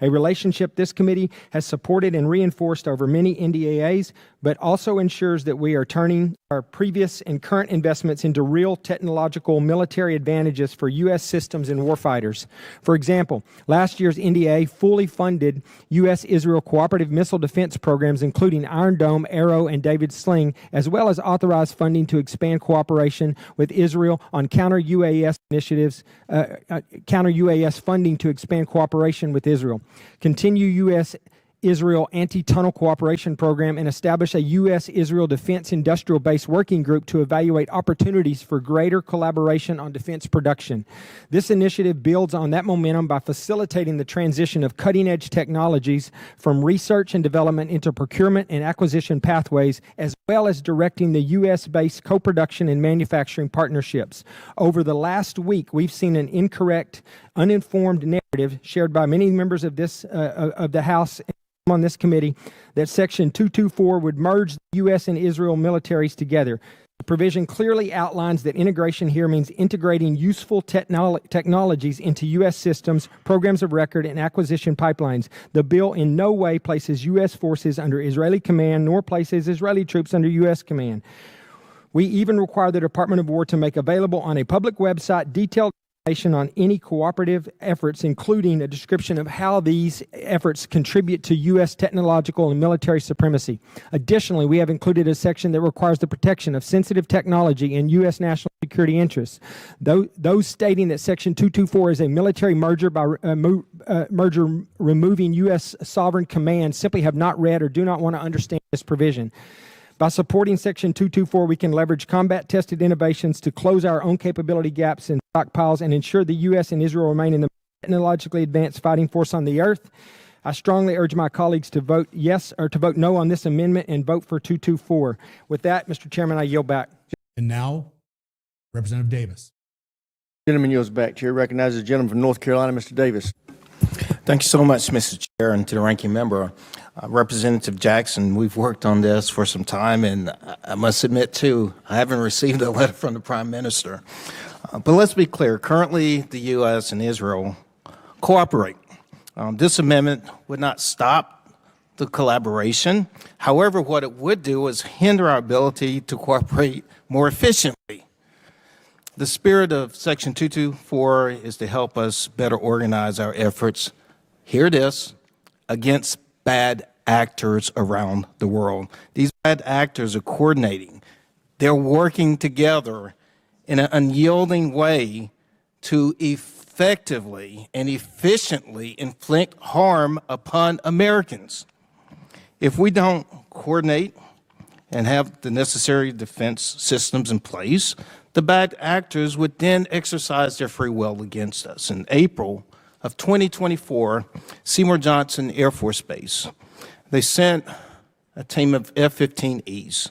a relationship this committee has supported and reinforced over many NDAAs, but also ensures that we are turning our previous and current investments into real technological military advantages for U.S. systems and warfighters. For example, last year's NDAA fully funded U.S.-Israel cooperative missile defense programs, including Iron Dome, Arrow, and David Sling, as well as authorized funding to expand cooperation with Israel on counter-UAS initiatives, counter-UAS funding to expand cooperation with Israel, continue U.S.-Israel anti-tunnel cooperation program, and establish a U.S.-Israel defense industrial base working group to evaluate opportunities for greater collaboration on defense production. This initiative builds on that momentum by facilitating the transition of cutting-edge technologies from research and development into procurement and acquisition pathways, as well as directing the U.S.-based co-production and manufacturing partnerships. Over the last week, we've seen an incorrect, uninformed narrative shared by many members of the House on this committee that Section 224 would merge the U.S. and Israel militaries together. The provision clearly outlines that integration here means integrating useful technologies into U.S. systems, programs of record, and acquisition pipelines. The bill in no way places U.S. forces under Israeli command, nor places Israeli troops under U.S. command. We even require the Department of War to make available on a public website detailed on any cooperative efforts, including a description of how these efforts contribute to U.S. technological and military supremacy. Additionally, we have included a section that requires the protection of sensitive technology and U.S. national security interests. Those stating that Section 224 is a military merger by removing U.S. sovereign command simply have not read or do not want to understand this provision. By supporting Section 224, we can leverage combat-tested innovations to close our own capability gaps and stockpiles and ensure the U.S. and Israel remain in the technologically advanced fighting force on the earth. I strongly urge my colleagues to vote yes or to vote no on this amendment and vote for 224. With that, Mr. Chairman, I yield back. And now, Representative Davis. Gentleman yields back. Chair recognizes the gentleman from North Carolina, Mr. Davis. Thank you so much, Mr. Chair, and to the ranking member. Representative Jackson, we've worked on this for some time, and I must admit, too, I haven't received a letter from the Prime Minister. But let's be clear. Currently, the U.S. and Israel cooperate. This amendment would not stop the collaboration. However, what it would do is hinder our ability to cooperate more efficiently. The spirit of Section 224 is to help us better organize our efforts, hear this, against bad actors around the world. These bad actors are coordinating. They're working together in an unyielding way to effectively and efficiently inflict harm upon Americans. If we don't coordinate and have the necessary defense systems in place, the bad actors would then exercise their free will against us. In April of 2024, Seymour Johnson Air Force Base, they sent a team of F-15Es.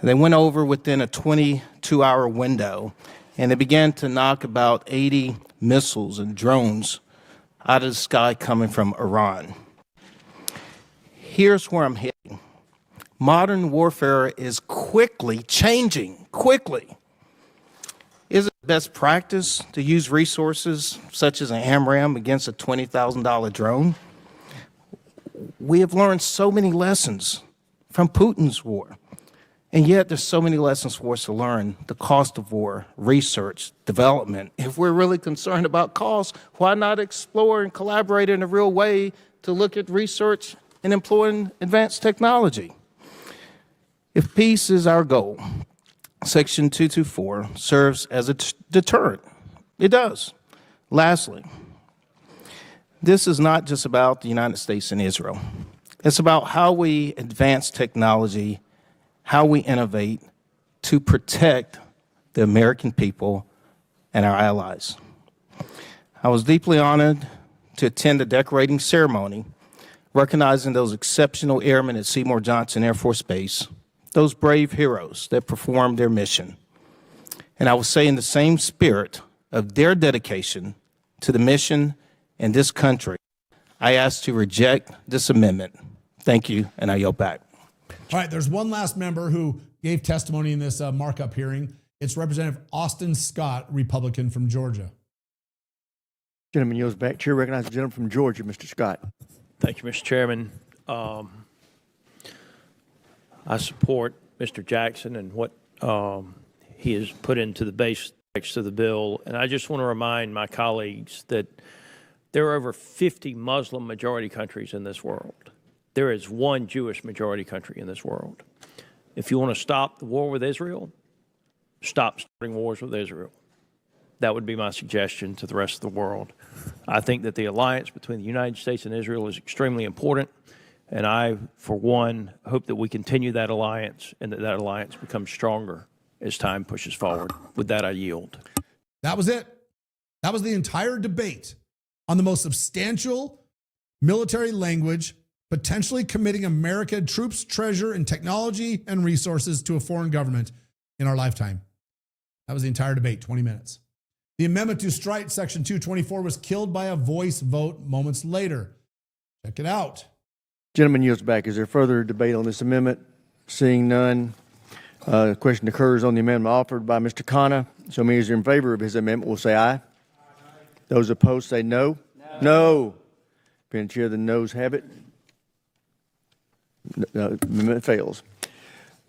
They went over within a 22-hour window, and they began to knock about 80 missiles and drones out of the sky coming from Iran. Here's where I'm heading. Modern warfare is quickly changing, quickly. Is it best practice to use resources such as an AMRAAM against a $20,000 drone? We have learned so many lessons from Putin's war. And yet there's so many lessons for us to learn. The cost of war, research, development. If we're really concerned about cost, why not explore and collaborate in a real way to look at research and employing advanced technology? If peace is our goal, Section 224 serves as a deterrent. It does. Lastly, this is not just about the United States and Israel. It's about how we advance technology, how we innovate to protect the American people and our allies. I was deeply honored to attend the decorating ceremony, recognizing those exceptional airmen at Seymour Johnson Air Force Base, those brave heroes that performed their mission. And I will say, in the same spirit of their dedication to the mission and this country, I ask to reject this amendment. Thank you, and I yield back. All right, there's one last member who gave testimony in this markup hearing. It's Representative Austin Scott, Republican from Georgia. Gentleman yields back. Chair recognizes the gentleman from Georgia, Mr. Scott. Thank you, Mr. Chairman. I support Mr. Jackson and what he has put into the base text of the bill. And I just want to remind my colleagues that there are over 50 Muslim majority countries in this world. There is one Jewish majority country in this world. If you want to stop the war with Israel, stop starting wars with Israel. That would be my suggestion to the rest of the world. I think that the alliance between the United States and Israel is extremely important, and I, for one, hope that we continue that alliance and that that alliance becomes stronger as time pushes forward. With that, I yield. That was it. That was the entire debate on the most substantial military language potentially committing America, troops, treasure, and technology and resources to a foreign government in our lifetime. That was the entire debate, 20 minutes. The amendment to strike Section 224 was killed by a voice vote moments later. Check it out. Gentleman yields back. Is there further debate on this amendment? Seeing none, the question occurs on the amendment offered by Mr. Khanna. So many as are in favor of his amendment will say aye. Those opposed say no. No. Being chair, the noes have it. No, amendment fails.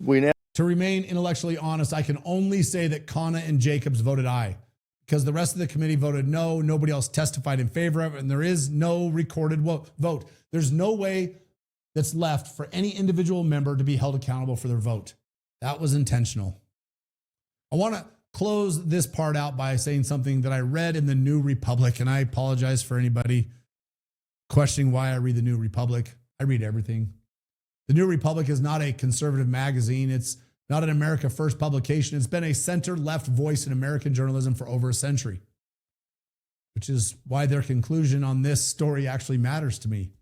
We now. To remain intellectually honest, I can only say that Khanna and Jacobs voted aye because the rest of the committee voted no. Nobody else testified in favor of it, and there is no recorded vote. There's no way that's left for any individual member to be held accountable for their vote. That was intentional. I want to close this part out by saying something that I read in the New Republic, and I apologize for anybody questioning why I read the New Republic. I read everything. The New Republic is not a conservative magazine. It's not an America First publication. It's been a center-left voice in American journalism for over a century, which is why their conclusion on this story actually matters to me.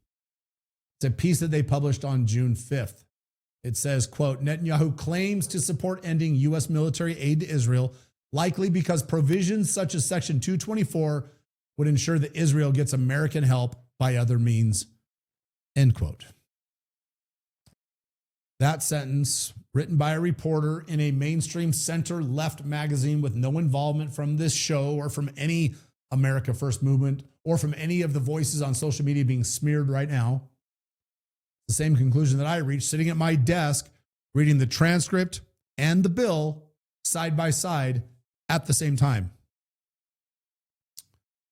It's a piece that they published on June 5th. It says, quote, Netanyahu claims to support ending U.S. military aid to Israel, likely because provisions such as Section 224 would ensure that Israel gets American help by other means, end quote. That sentence, written by a reporter in a mainstream center-left magazine with no involvement from this show or from any America First movement or from any of the voices on social media being smeared right now, the same conclusion that I reached sitting at my desk, reading the transcript and the bill side by side at the same time.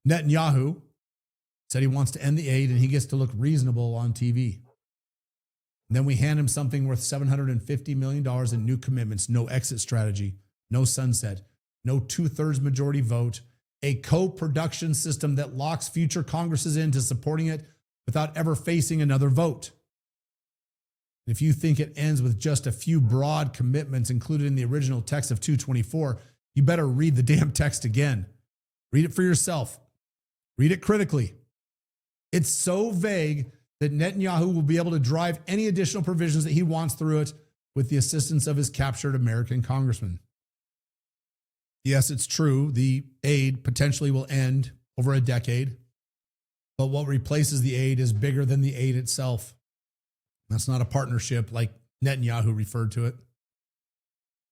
Netanyahu said he wants to end the aid and he gets to look reasonable on TV. Then we hand him something worth $750 million in new commitments, no exit strategy, no sunset, no 2/3 majority vote, a co-production system that locks future Congresses into supporting it without ever facing another vote. If you think it ends with just a few broad commitments included in the original text of 224, you better read the damn text again. Read it for yourself. Read it critically. It's so vague that Netanyahu will be able to drive any additional provisions that he wants through it with the assistance of his captured American congressman. Yes, it's true. The aid potentially will end over a decade, but what replaces the aid is bigger than the aid itself. That's not a partnership like Netanyahu referred to it.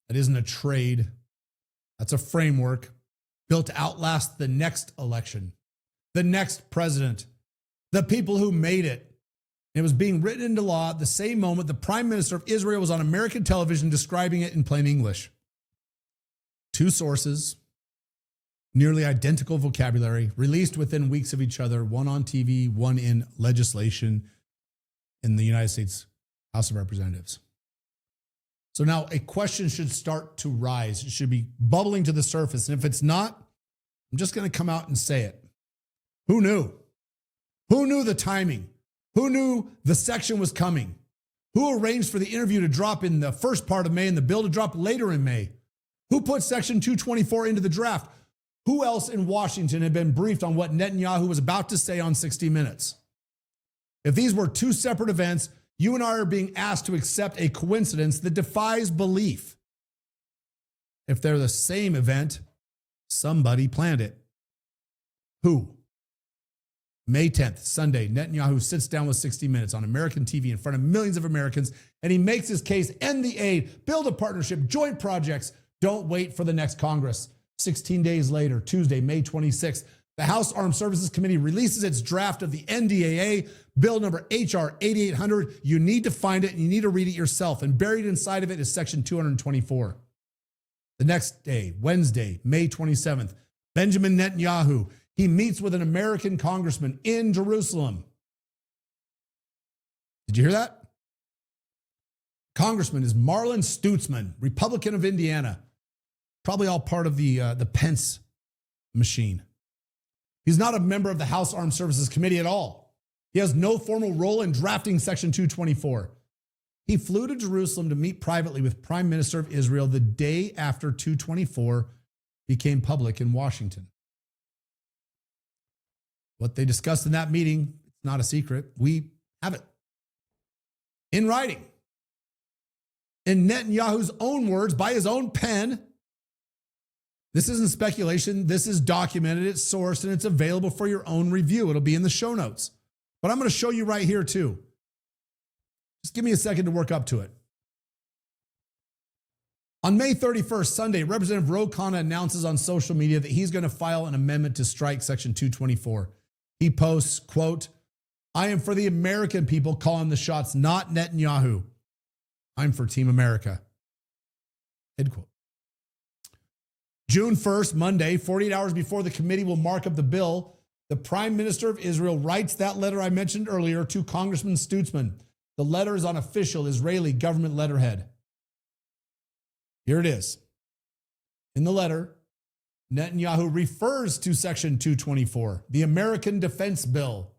That isn't a trade. That's a framework built to outlast the next election, the next president, the people who made it. It was being written into law at the same moment the Prime Minister of Israel was on American television describing it in plain English. Two sources, nearly identical vocabulary, released within weeks of each other, one on TV, one in legislation in the United States House of Representatives. So now a question should start to rise. It should be bubbling to the surface. And if it's not, I'm just going to come out and say it. Who knew? Who knew the timing? Who knew the section was coming? Who arranged for the interview to drop in the first part of May and the bill to drop later in May? Who put Section 224 into the draft? Who else in Washington had been briefed on what Netanyahu was about to say on 60 Minutes? If these were two separate events, you and I are being asked to accept a coincidence that defies belief. If they're the same event, somebody planned it. Who? May 10th, Sunday, Netanyahu sits down with 60 Minutes on American TV in front of millions of Americans, and he makes his case, end the aid, build a partnership, joint projects. Don't wait for the next Congress. 16 days later, Tuesday, May 26th, the House Armed Services Committee releases its draft of the NDAA, bill number HR 8800. You need to find it and you need to read it yourself. And buried inside of it is Section 224. The next day, Wednesday, May 27th, Benjamin Netanyahu, he meets with an American congressman in Jerusalem. Did you hear that? Congressman is Marlin Stutzman, Republican of Indiana. Probably all part of the Pence machine. He's not a member of the House Armed Services Committee at all. He has no formal role in drafting Section 224. He flew to Jerusalem to meet privately with Prime Minister of Israel the day after 224 became public in Washington. What they discussed in that meeting, it's not a secret. We have it in writing. In Netanyahu's own words, by his own pen. This isn't speculation. This is documented, it's sourced, and it's available for your own review. It'll be in the show notes. But I'm going to show you right here too. Just give me a second to work up to it. On May 31st, Sunday, Representative Ro Khanna announces on social media that he's going to file an amendment to strike Section 224. He posts, quote, "I am for the American people calling the shots, not Netanyahu. I'm for Team America." End quote. June 1st, Monday, 48 hours before the committee will mark up the bill, the Prime Minister of Israel writes that letter I mentioned earlier to Congressman Stutzman. The letter is on official Israeli government letterhead. Here it is. In the letter, Netanyahu refers to Section 224, the American Defense Bill,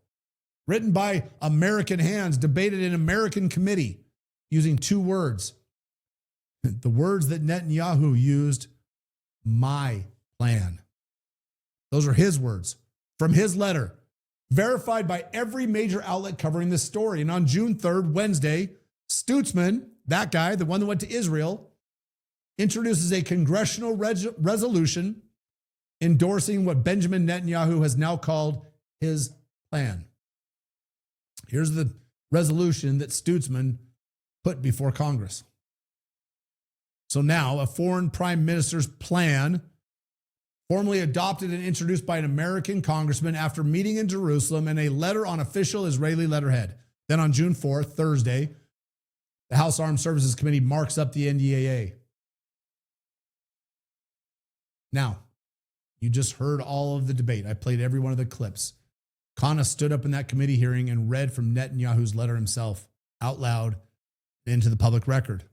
written by American hands, debated in American committee, using two words. The words that Netanyahu used, my plan. Those are his words from his letter, verified by every major outlet covering this story. And on June 3rd, Wednesday, Stutzman, that guy, the one that went to Israel, introduces a congressional resolution endorsing what Benjamin Netanyahu has now called his plan. Here's the resolution that Stutzman put before Congress. So now a foreign prime minister's plan, formally adopted and introduced by an American congressman after meeting in Jerusalem, and a letter on official Israeli letterhead. Then on June 4th, Thursday, the House Armed Services Committee marks up the NDAA. Now, you just heard all of the debate. I played every one of the clips. Khanna stood up in that committee hearing and read from Netanyahu's letter himself, out loud, into the public record.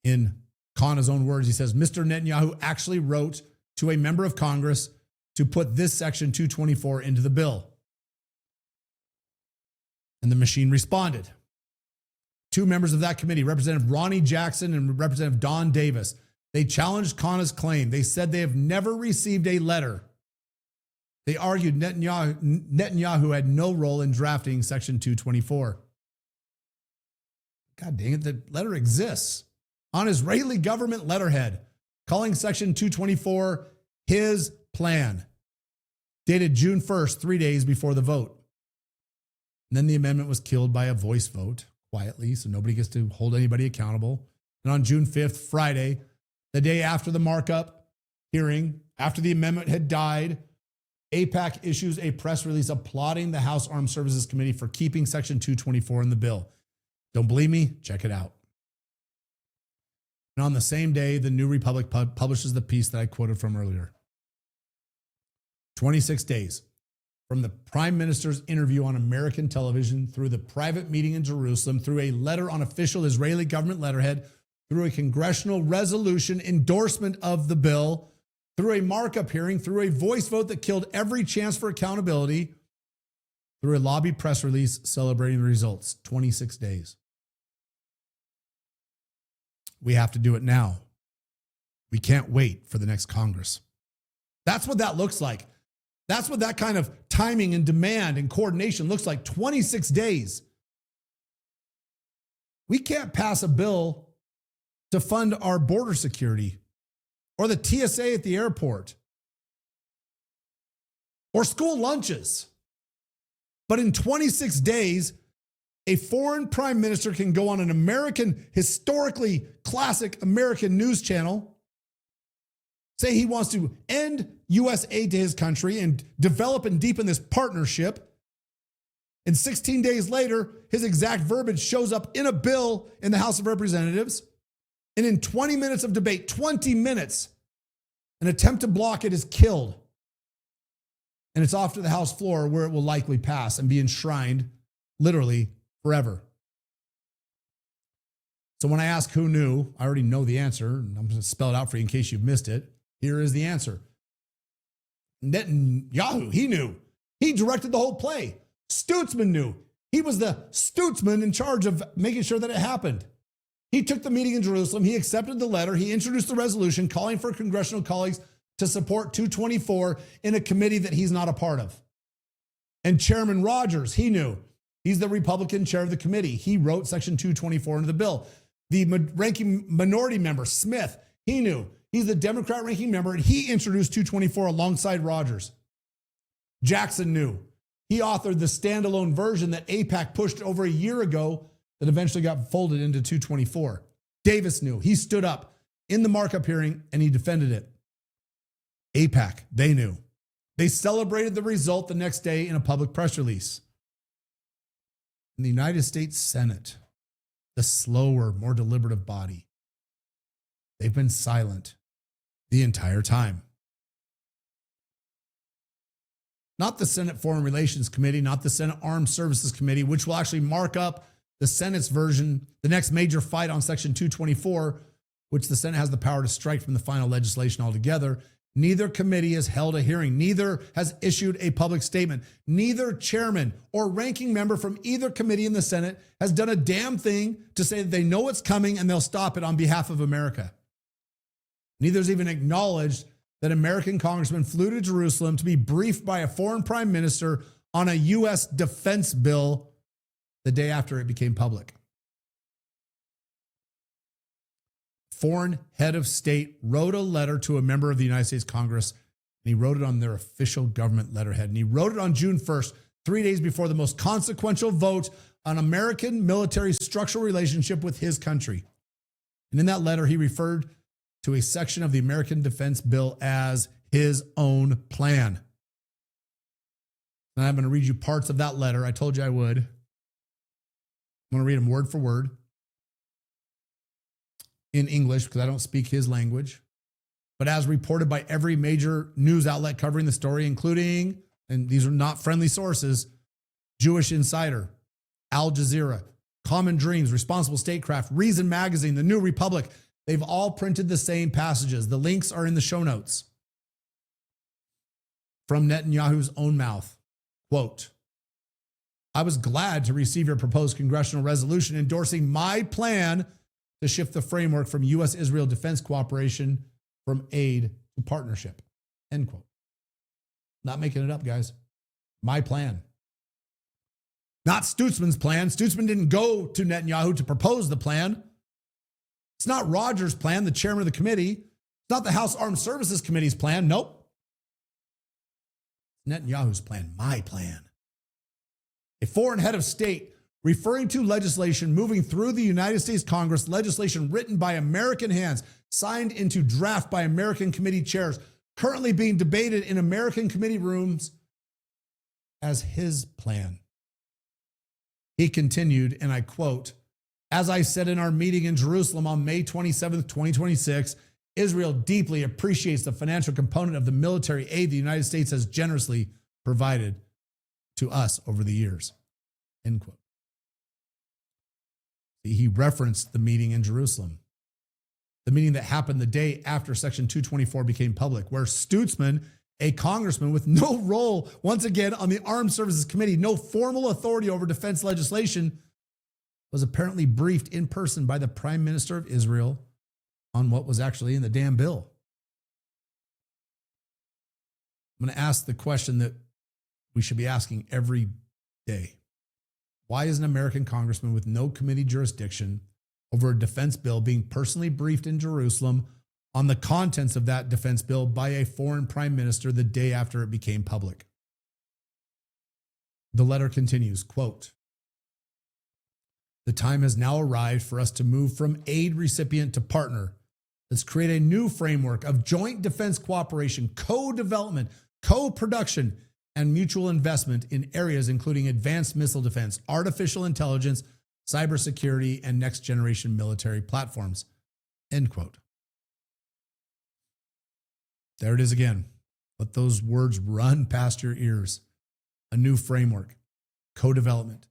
In Khanna's own words, he says, Mr. Netanyahu actually wrote to a member of Congress to put this section 224 into the bill. And the machine responded. Two members of that committee, Representative Ronnie Jackson and Representative Don Davis, they challenged Khanna's claim. They said they have never received a letter. They argued Netanyahu had no role in drafting Section 224. God dang it, the letter exists on Israeli government letterhead, calling Section 224 his plan, dated June 1st, 3 days before the vote. And then the amendment was killed by a voice vote, quietly, so nobody gets to hold anybody accountable. And on June 5th, Friday, the day after the markup hearing, after the amendment had died, AIPAC issues a press release applauding the House Armed Services Committee for keeping Section 224 in the bill. Don't believe me? Check it out. And on the same day, the New Republic publishes the piece that I quoted from earlier. 26 days from the Prime Minister's interview on American television, through the private meeting in Jerusalem, through a letter on official Israeli government letterhead, through a congressional resolution endorsement of the bill, through a markup hearing, through a voice vote that killed every chance for accountability, through a lobby press release celebrating the results. 26 days. We have to do it now. We can't wait for the next Congress. That's what that looks like. That's what that kind of timing and demand and coordination looks like. 26 days. We can't pass a bill to fund our border security or the TSA at the airport or school lunches. But in 26 days, a foreign prime minister can go on an American, historically classic American news channel, say he wants to end U.S. aid to his country and develop and deepen this partnership. And 16 days later, his exact verbiage shows up in a bill in the House of Representatives. And in 20 minutes of debate, 20 minutes, an attempt to block it is killed. And it's off to the House floor where it will likely pass and be enshrined literally forever. So when I ask who knew, I already know the answer. And I'm going to spell it out for you in case you've missed it. Here is the answer. Netanyahu, he knew. He directed the whole play. Stutzman knew. He was the Stutzman in charge of making sure that it happened. He took the meeting in Jerusalem. He accepted the letter. He introduced the resolution calling for congressional colleagues to support 224 in a committee that he's not a part of. And Chairman Rogers, he knew. He's the Republican chair of the committee. He wrote Section 224 into the bill. The ranking minority member, Smith, he knew. He's the Democrat ranking member, and he introduced 224 alongside Rogers. Jackson knew. He authored the standalone version that AIPAC pushed over a year ago that eventually got folded into 224. Davis knew. He stood up in the markup hearing, and he defended it. AIPAC, they knew. They celebrated the result the next day in a public press release. In the United States Senate, the slower, more deliberative body, they've been silent the entire time. Not the Senate Foreign Relations Committee, not the Senate Armed Services Committee, which will actually mark up the Senate's version, the next major fight on Section 224, which the Senate has the power to strike from the final legislation altogether. Neither committee has held a hearing. Neither has issued a public statement. Neither chairman or ranking member from either committee in the Senate has done a damn thing to say that they know it's coming and they'll stop it on behalf of America. Neither has even acknowledged that American congressmen flew to Jerusalem to be briefed by a foreign prime minister on a U.S. defense bill the day after it became public. Foreign head of state wrote a letter to a member of the United States Congress, and he wrote it on their official government letterhead. And he wrote it on June 1st, 3 days before the most consequential vote on American military structural relationship with his country. And in that letter, he referred to a section of the American Defense Bill as his own plan. And I'm going to read you parts of that letter. I told you I would. I'm going to read them word for word in English because I don't speak his language. But as reported by every major news outlet covering the story, including, and these are not friendly sources, Jewish Insider, Al Jazeera, Common Dreams, Responsible Statecraft, Reason Magazine, The New Republic. They've all printed the same passages. The links are in the show notes. From Netanyahu's own mouth, quote, I was glad to receive your proposed congressional resolution endorsing my plan to shift the framework from U.S.-Israel defense cooperation from aid to partnership, end quote. Not making it up, guys. My plan. Not Stutzman's plan. Stutzman didn't go to Netanyahu to propose the plan. It's not Rogers' plan, the chairman of the committee. It's not the House Armed Services Committee's plan. Nope. Netanyahu's plan, my plan. A foreign head of state referring to legislation moving through the United States Congress, legislation written by American hands, signed into draft by American committee chairs, currently being debated in American committee rooms as his plan. He continued, and I quote, as I said in our meeting in Jerusalem on May 27th, 2026, Israel deeply appreciates the financial component of the military aid the United States has generously provided to us over the years, end quote. He referenced the meeting in Jerusalem, the meeting that happened the day after Section 224 became public, where Stutzman, a congressman with no role, once again, on the Armed Services Committee, no formal authority over defense legislation, was apparently briefed in person by the Prime Minister of Israel on what was actually in the damn bill. I'm going to ask the question that we should be asking every day. Why is an American congressman with no committee jurisdiction over a defense bill being personally briefed in Jerusalem on the contents of that defense bill by a foreign prime minister the day after it became public? The letter continues, quote, the time has now arrived for us to move from aid recipient to partner. Let's create a new framework of joint defense cooperation, co-development, co-production, and mutual investment in areas including advanced missile defense, artificial intelligence, cybersecurity, and next-generation military platforms, end quote. There it is again. Let those words run past your ears. A new framework, co-development,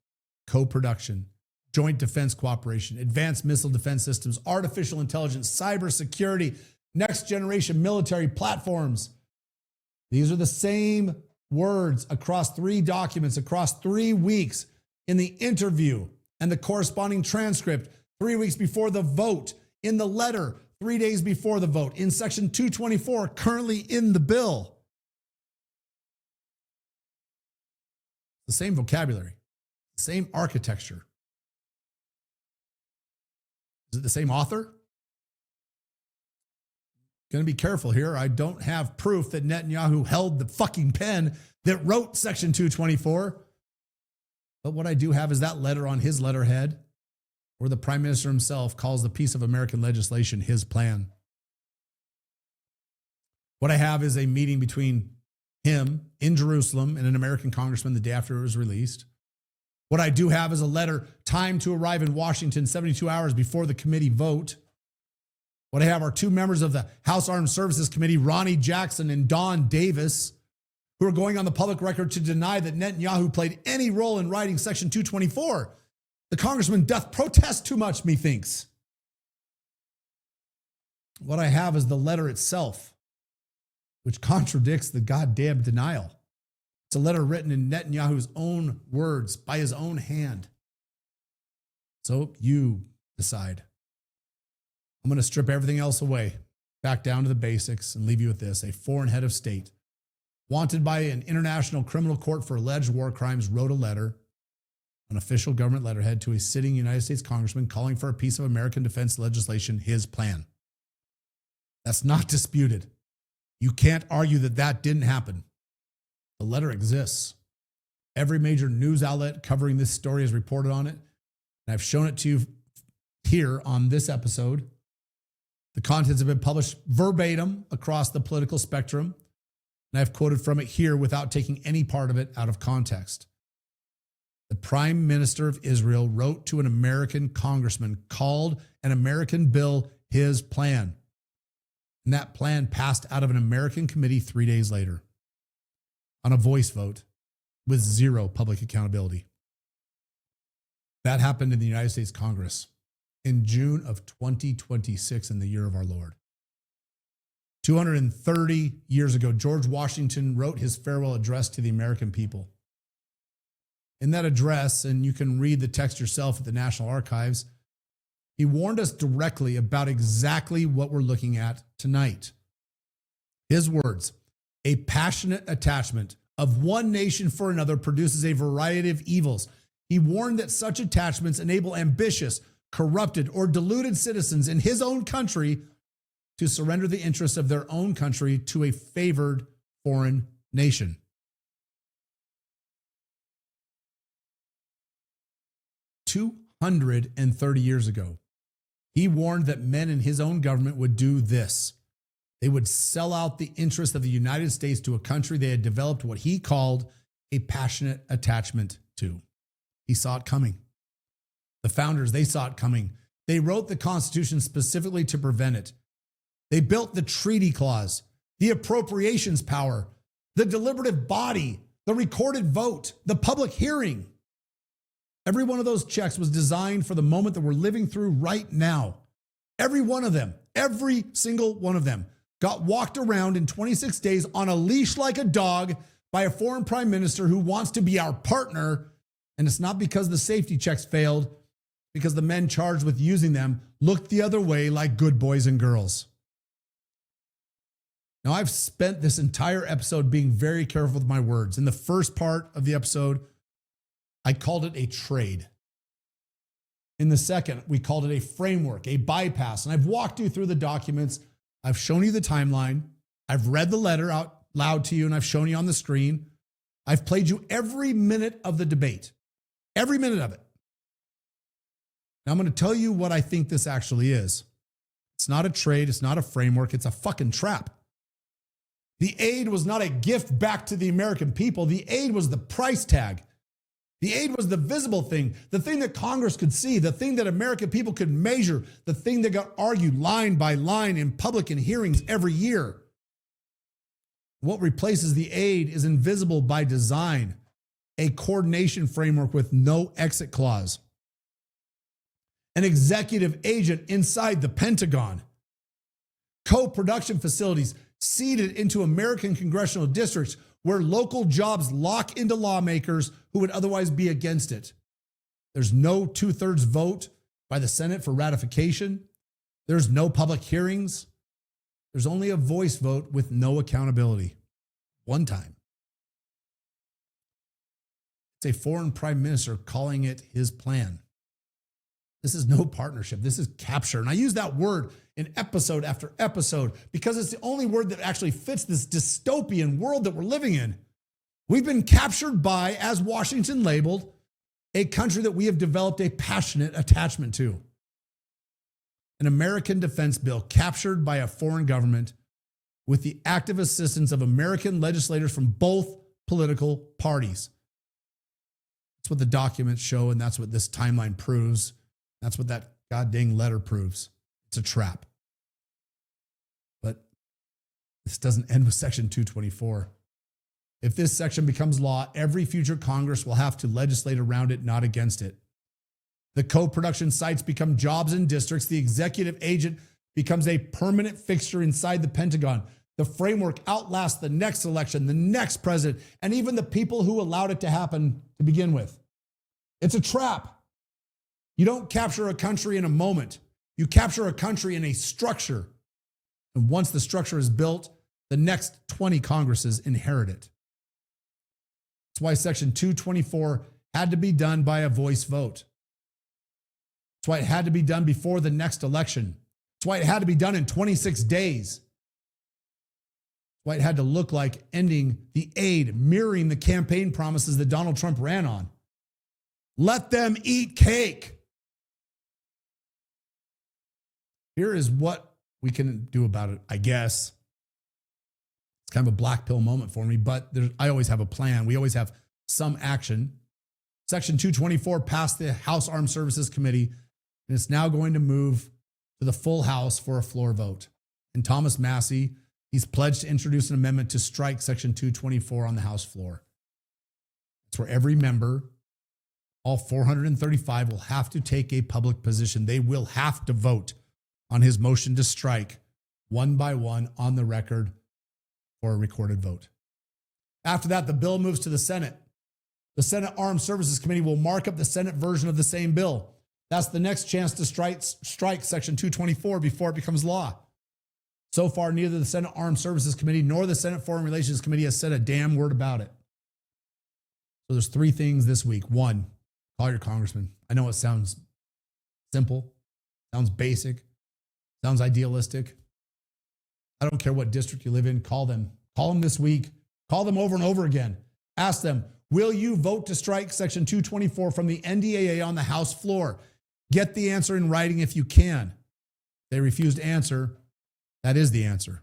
co-production, joint defense cooperation, advanced missile defense systems, artificial intelligence, cybersecurity, next-generation military platforms. These are the same words across 3 documents, across 3 weeks in the interview and the corresponding transcript, 3 weeks before the vote, in the letter, 3 days before the vote, in Section 224, currently in the bill. The same vocabulary, the same architecture. Is it the same author? Going to be careful here. I don't have proof that Netanyahu held the fucking pen that wrote Section 224. But what I do have is that letter on his letterhead where the Prime Minister himself calls the piece of American legislation his plan. What I have is a meeting between him in Jerusalem and an American congressman the day after it was released. What I do have is a letter timed to arrive in Washington 72 hours before the committee vote. What I have are 2 members of the House Armed Services Committee, Ronnie Jackson and Don Davis, who are going on the public record to deny that Netanyahu played any role in writing Section 224. The congressman doth protest too much, methinks. What I have is the letter itself, which contradicts the goddamn denial. It's a letter written in Netanyahu's own words, by his own hand. So you decide. I'm going to strip everything else away, back down to the basics, and leave you with this. A foreign head of state, wanted by an international criminal court for alleged war crimes, wrote a letter, an official government letterhead, to a sitting United States congressman calling for a piece of American defense legislation, his plan. That's not disputed. You can't argue that that didn't happen. The letter exists. Every major news outlet covering this story has reported on it. And I've shown it to you here on this episode. The contents have been published verbatim across the political spectrum. And I've quoted from it here without taking any part of it out of context. The Prime Minister of Israel wrote to an American congressman, called an American bill his plan. And that plan passed out of an American committee 3 days later on a voice vote with 0 public accountability. That happened in the United States Congress in June of 2026 in the year of our Lord. 230 years ago, George Washington wrote his farewell address to the American people. In that address, and you can read the text yourself at the National Archives, he warned us directly about exactly what we're looking at tonight. His words, a passionate attachment of one nation for another produces a variety of evils. He warned that such attachments enable ambitious, corrupted, or deluded citizens in his own country to surrender the interests of their own country to a favored foreign nation. "230 years ago, he warned that men in his own government would do this. They would sell out the interests of the United States to a country they had developed what he called a passionate attachment to." He saw it coming. The founders, they saw it coming. They wrote the Constitution specifically to prevent it. They built the treaty clause, the appropriations power, the deliberative body, the recorded vote, the public hearing. Every one of those checks was designed for the moment that we're living through right now. Every one of them, every single one of them got walked around in 26 days on a leash like a dog by a foreign prime minister who wants to be our partner. And it's not because the safety checks failed, because the men charged with using them looked the other way like good boys and girls. Now, I've spent this entire episode being very careful with my words. In the first part of the episode, I called it a trade. In the second, we called it a framework, a bypass. And I've walked you through the documents. I've shown you the timeline. I've read the letter out loud to you, and I've shown you on the screen. I've played you every minute of the debate, every minute of it. Now, I'm going to tell you what I think this actually is. It's not a trade. It's not a framework. It's a fucking trap. The aid was not a gift back to the American people. The aid was the price tag. The aid was the visible thing, the thing that Congress could see, the thing that American people could measure, the thing that got argued line by line in public and hearings every year. What replaces the aid is invisible by design, a coordination framework with no exit clause, an executive agent inside the Pentagon, co-production facilities seeded into American congressional districts where local jobs lock into lawmakers who would otherwise be against it. There's no 2/3 vote by the Senate for ratification. There's no public hearings. There's only a voice vote with no accountability. One time. It's a foreign prime minister calling it his plan. This is no partnership. This is capture. And I use that word in episode after episode because it's the only word that actually fits this dystopian world that we're living in. We've been captured by, as Washington labeled, a country that we have developed a passionate attachment to. An American defense bill captured by a foreign government with the active assistance of American legislators from both political parties. That's what the documents show, and that's what this timeline proves. That's what that goddamn letter proves. It's a trap. But this doesn't end with Section 224. If this section becomes law, every future Congress will have to legislate around it, not against it. The co-production sites become jobs in districts. The executive agent becomes a permanent fixture inside the Pentagon. The framework outlasts the next election, the next president, and even the people who allowed it to happen to begin with. It's a trap. You don't capture a country in a moment. You capture a country in a structure. And once the structure is built, the next 20 Congresses inherit it. That's why Section 224 had to be done by a voice vote. That's why it had to be done before the next election. That's why it had to be done in 26 days. That's why it had to look like ending the aid, mirroring the campaign promises that Donald Trump ran on. Let them eat cake. Here is what we can do about it, I guess. It's kind of a black pill moment for me, but I always have a plan. We always have some action. Section 224 passed the House Armed Services Committee, and it's now going to move to the full House for a floor vote. And Thomas Massie, he's pledged to introduce an amendment to strike Section 224 on the House floor. It's where every member All 435 will have to take a public position. They will have to vote on his motion to strike one by one on the record for a recorded vote. After that, the bill moves to the Senate. The Senate Armed Services Committee will mark up the Senate version of the same bill. That's the next chance to strike Section 224 before it becomes law. So far, neither the Senate Armed Services Committee nor the Senate Foreign Relations Committee has said a damn word about it. So there's three things this week. One, call your congressman. I know it sounds simple, sounds basic, sounds idealistic. I don't care what district you live in. Call them. Call them this week. Call them over and over again. Ask them, will you vote to strike Section 224 from the NDAA on the House floor? Get the answer in writing if you can. If they refuse to answer, that is the answer.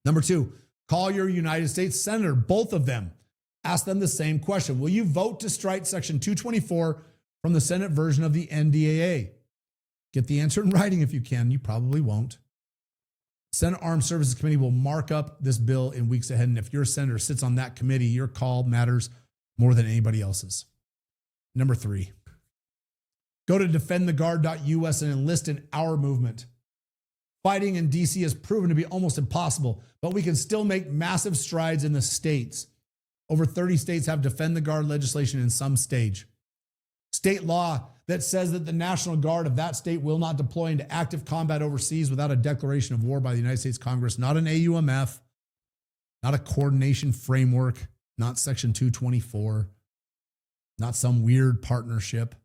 Number two, call your United States Senator, both of them. Ask them the same question. Will you vote to strike Section 224 from the Senate version of the NDAA? Get the answer in writing if you can. You probably won't. Senate Armed Services Committee will mark up this bill in weeks ahead. And if your senator sits on that committee, your call matters more than anybody else's. Number three, go to defendtheguard.us and enlist in our movement. Fighting in DC has proven to be almost impossible, but we can still make massive strides in the states. Over 30 states have Defend the Guard legislation in some stage. State law that says that the National Guard of that state will not deploy into active combat overseas without a declaration of war by the United States Congress, not an AUMF, not a coordination framework, not Section 224, not some weird partnership,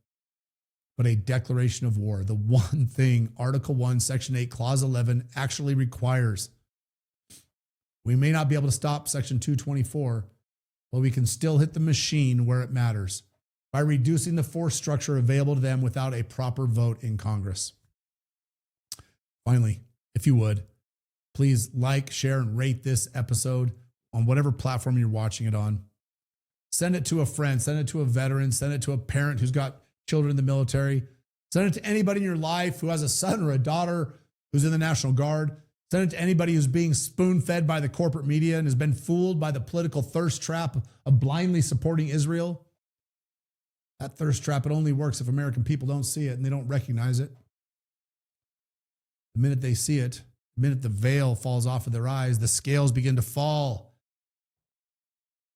but a declaration of war. The one thing Article 1, Section 8, Clause 11 actually requires. We may not be able to stop Section 224, but we can still hit the machine where it matters by reducing the force structure available to them without a proper vote in Congress. Finally, if you would, please like, share, and rate this episode on whatever platform you're watching it on. Send it to a friend, send it to a veteran, send it to a parent who's got children in the military. Send it to anybody in your life who has a son or a daughter who's in the National Guard. Send it to anybody who's being spoon-fed by the corporate media and has been fooled by the political thirst trap of blindly supporting Israel. That thirst trap, it only works if American people don't see it and they don't recognize it. The minute they see it, the minute the veil falls off of their eyes, the scales begin to fall.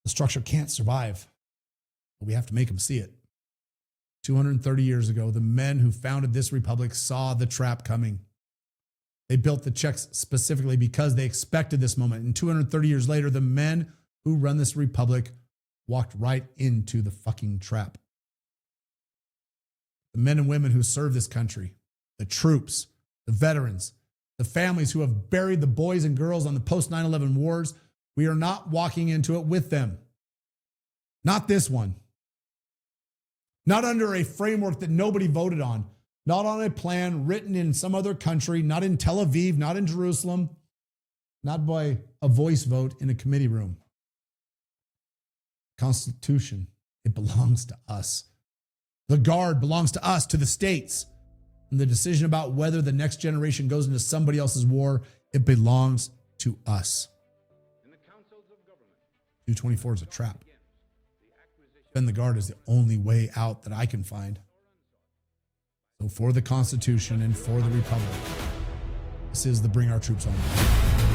The structure can't survive, but we have to make them see it. 230 years ago, the men who founded this republic saw the trap coming. They built the checks specifically because they expected this moment. And 230 years later, the men who run this republic walked right into the fucking trap. The men and women who serve this country, the troops, the veterans, the families who have buried the boys and girls on the post 9/11 wars, we are not walking into it with them. Not this one. Not under a framework that nobody voted on. Not on a plan written in some other country, not in Tel Aviv, not in Jerusalem, not by a voice vote in a committee room. Constitution, it belongs to us. The Guard belongs to us, to the states. And the decision about whether the next generation goes into somebody else's war, it belongs to us. 224 is a trap. Defend the Guard is the only way out that I can find. So for the Constitution and for the Republic, this is the Bring Our Troops Home.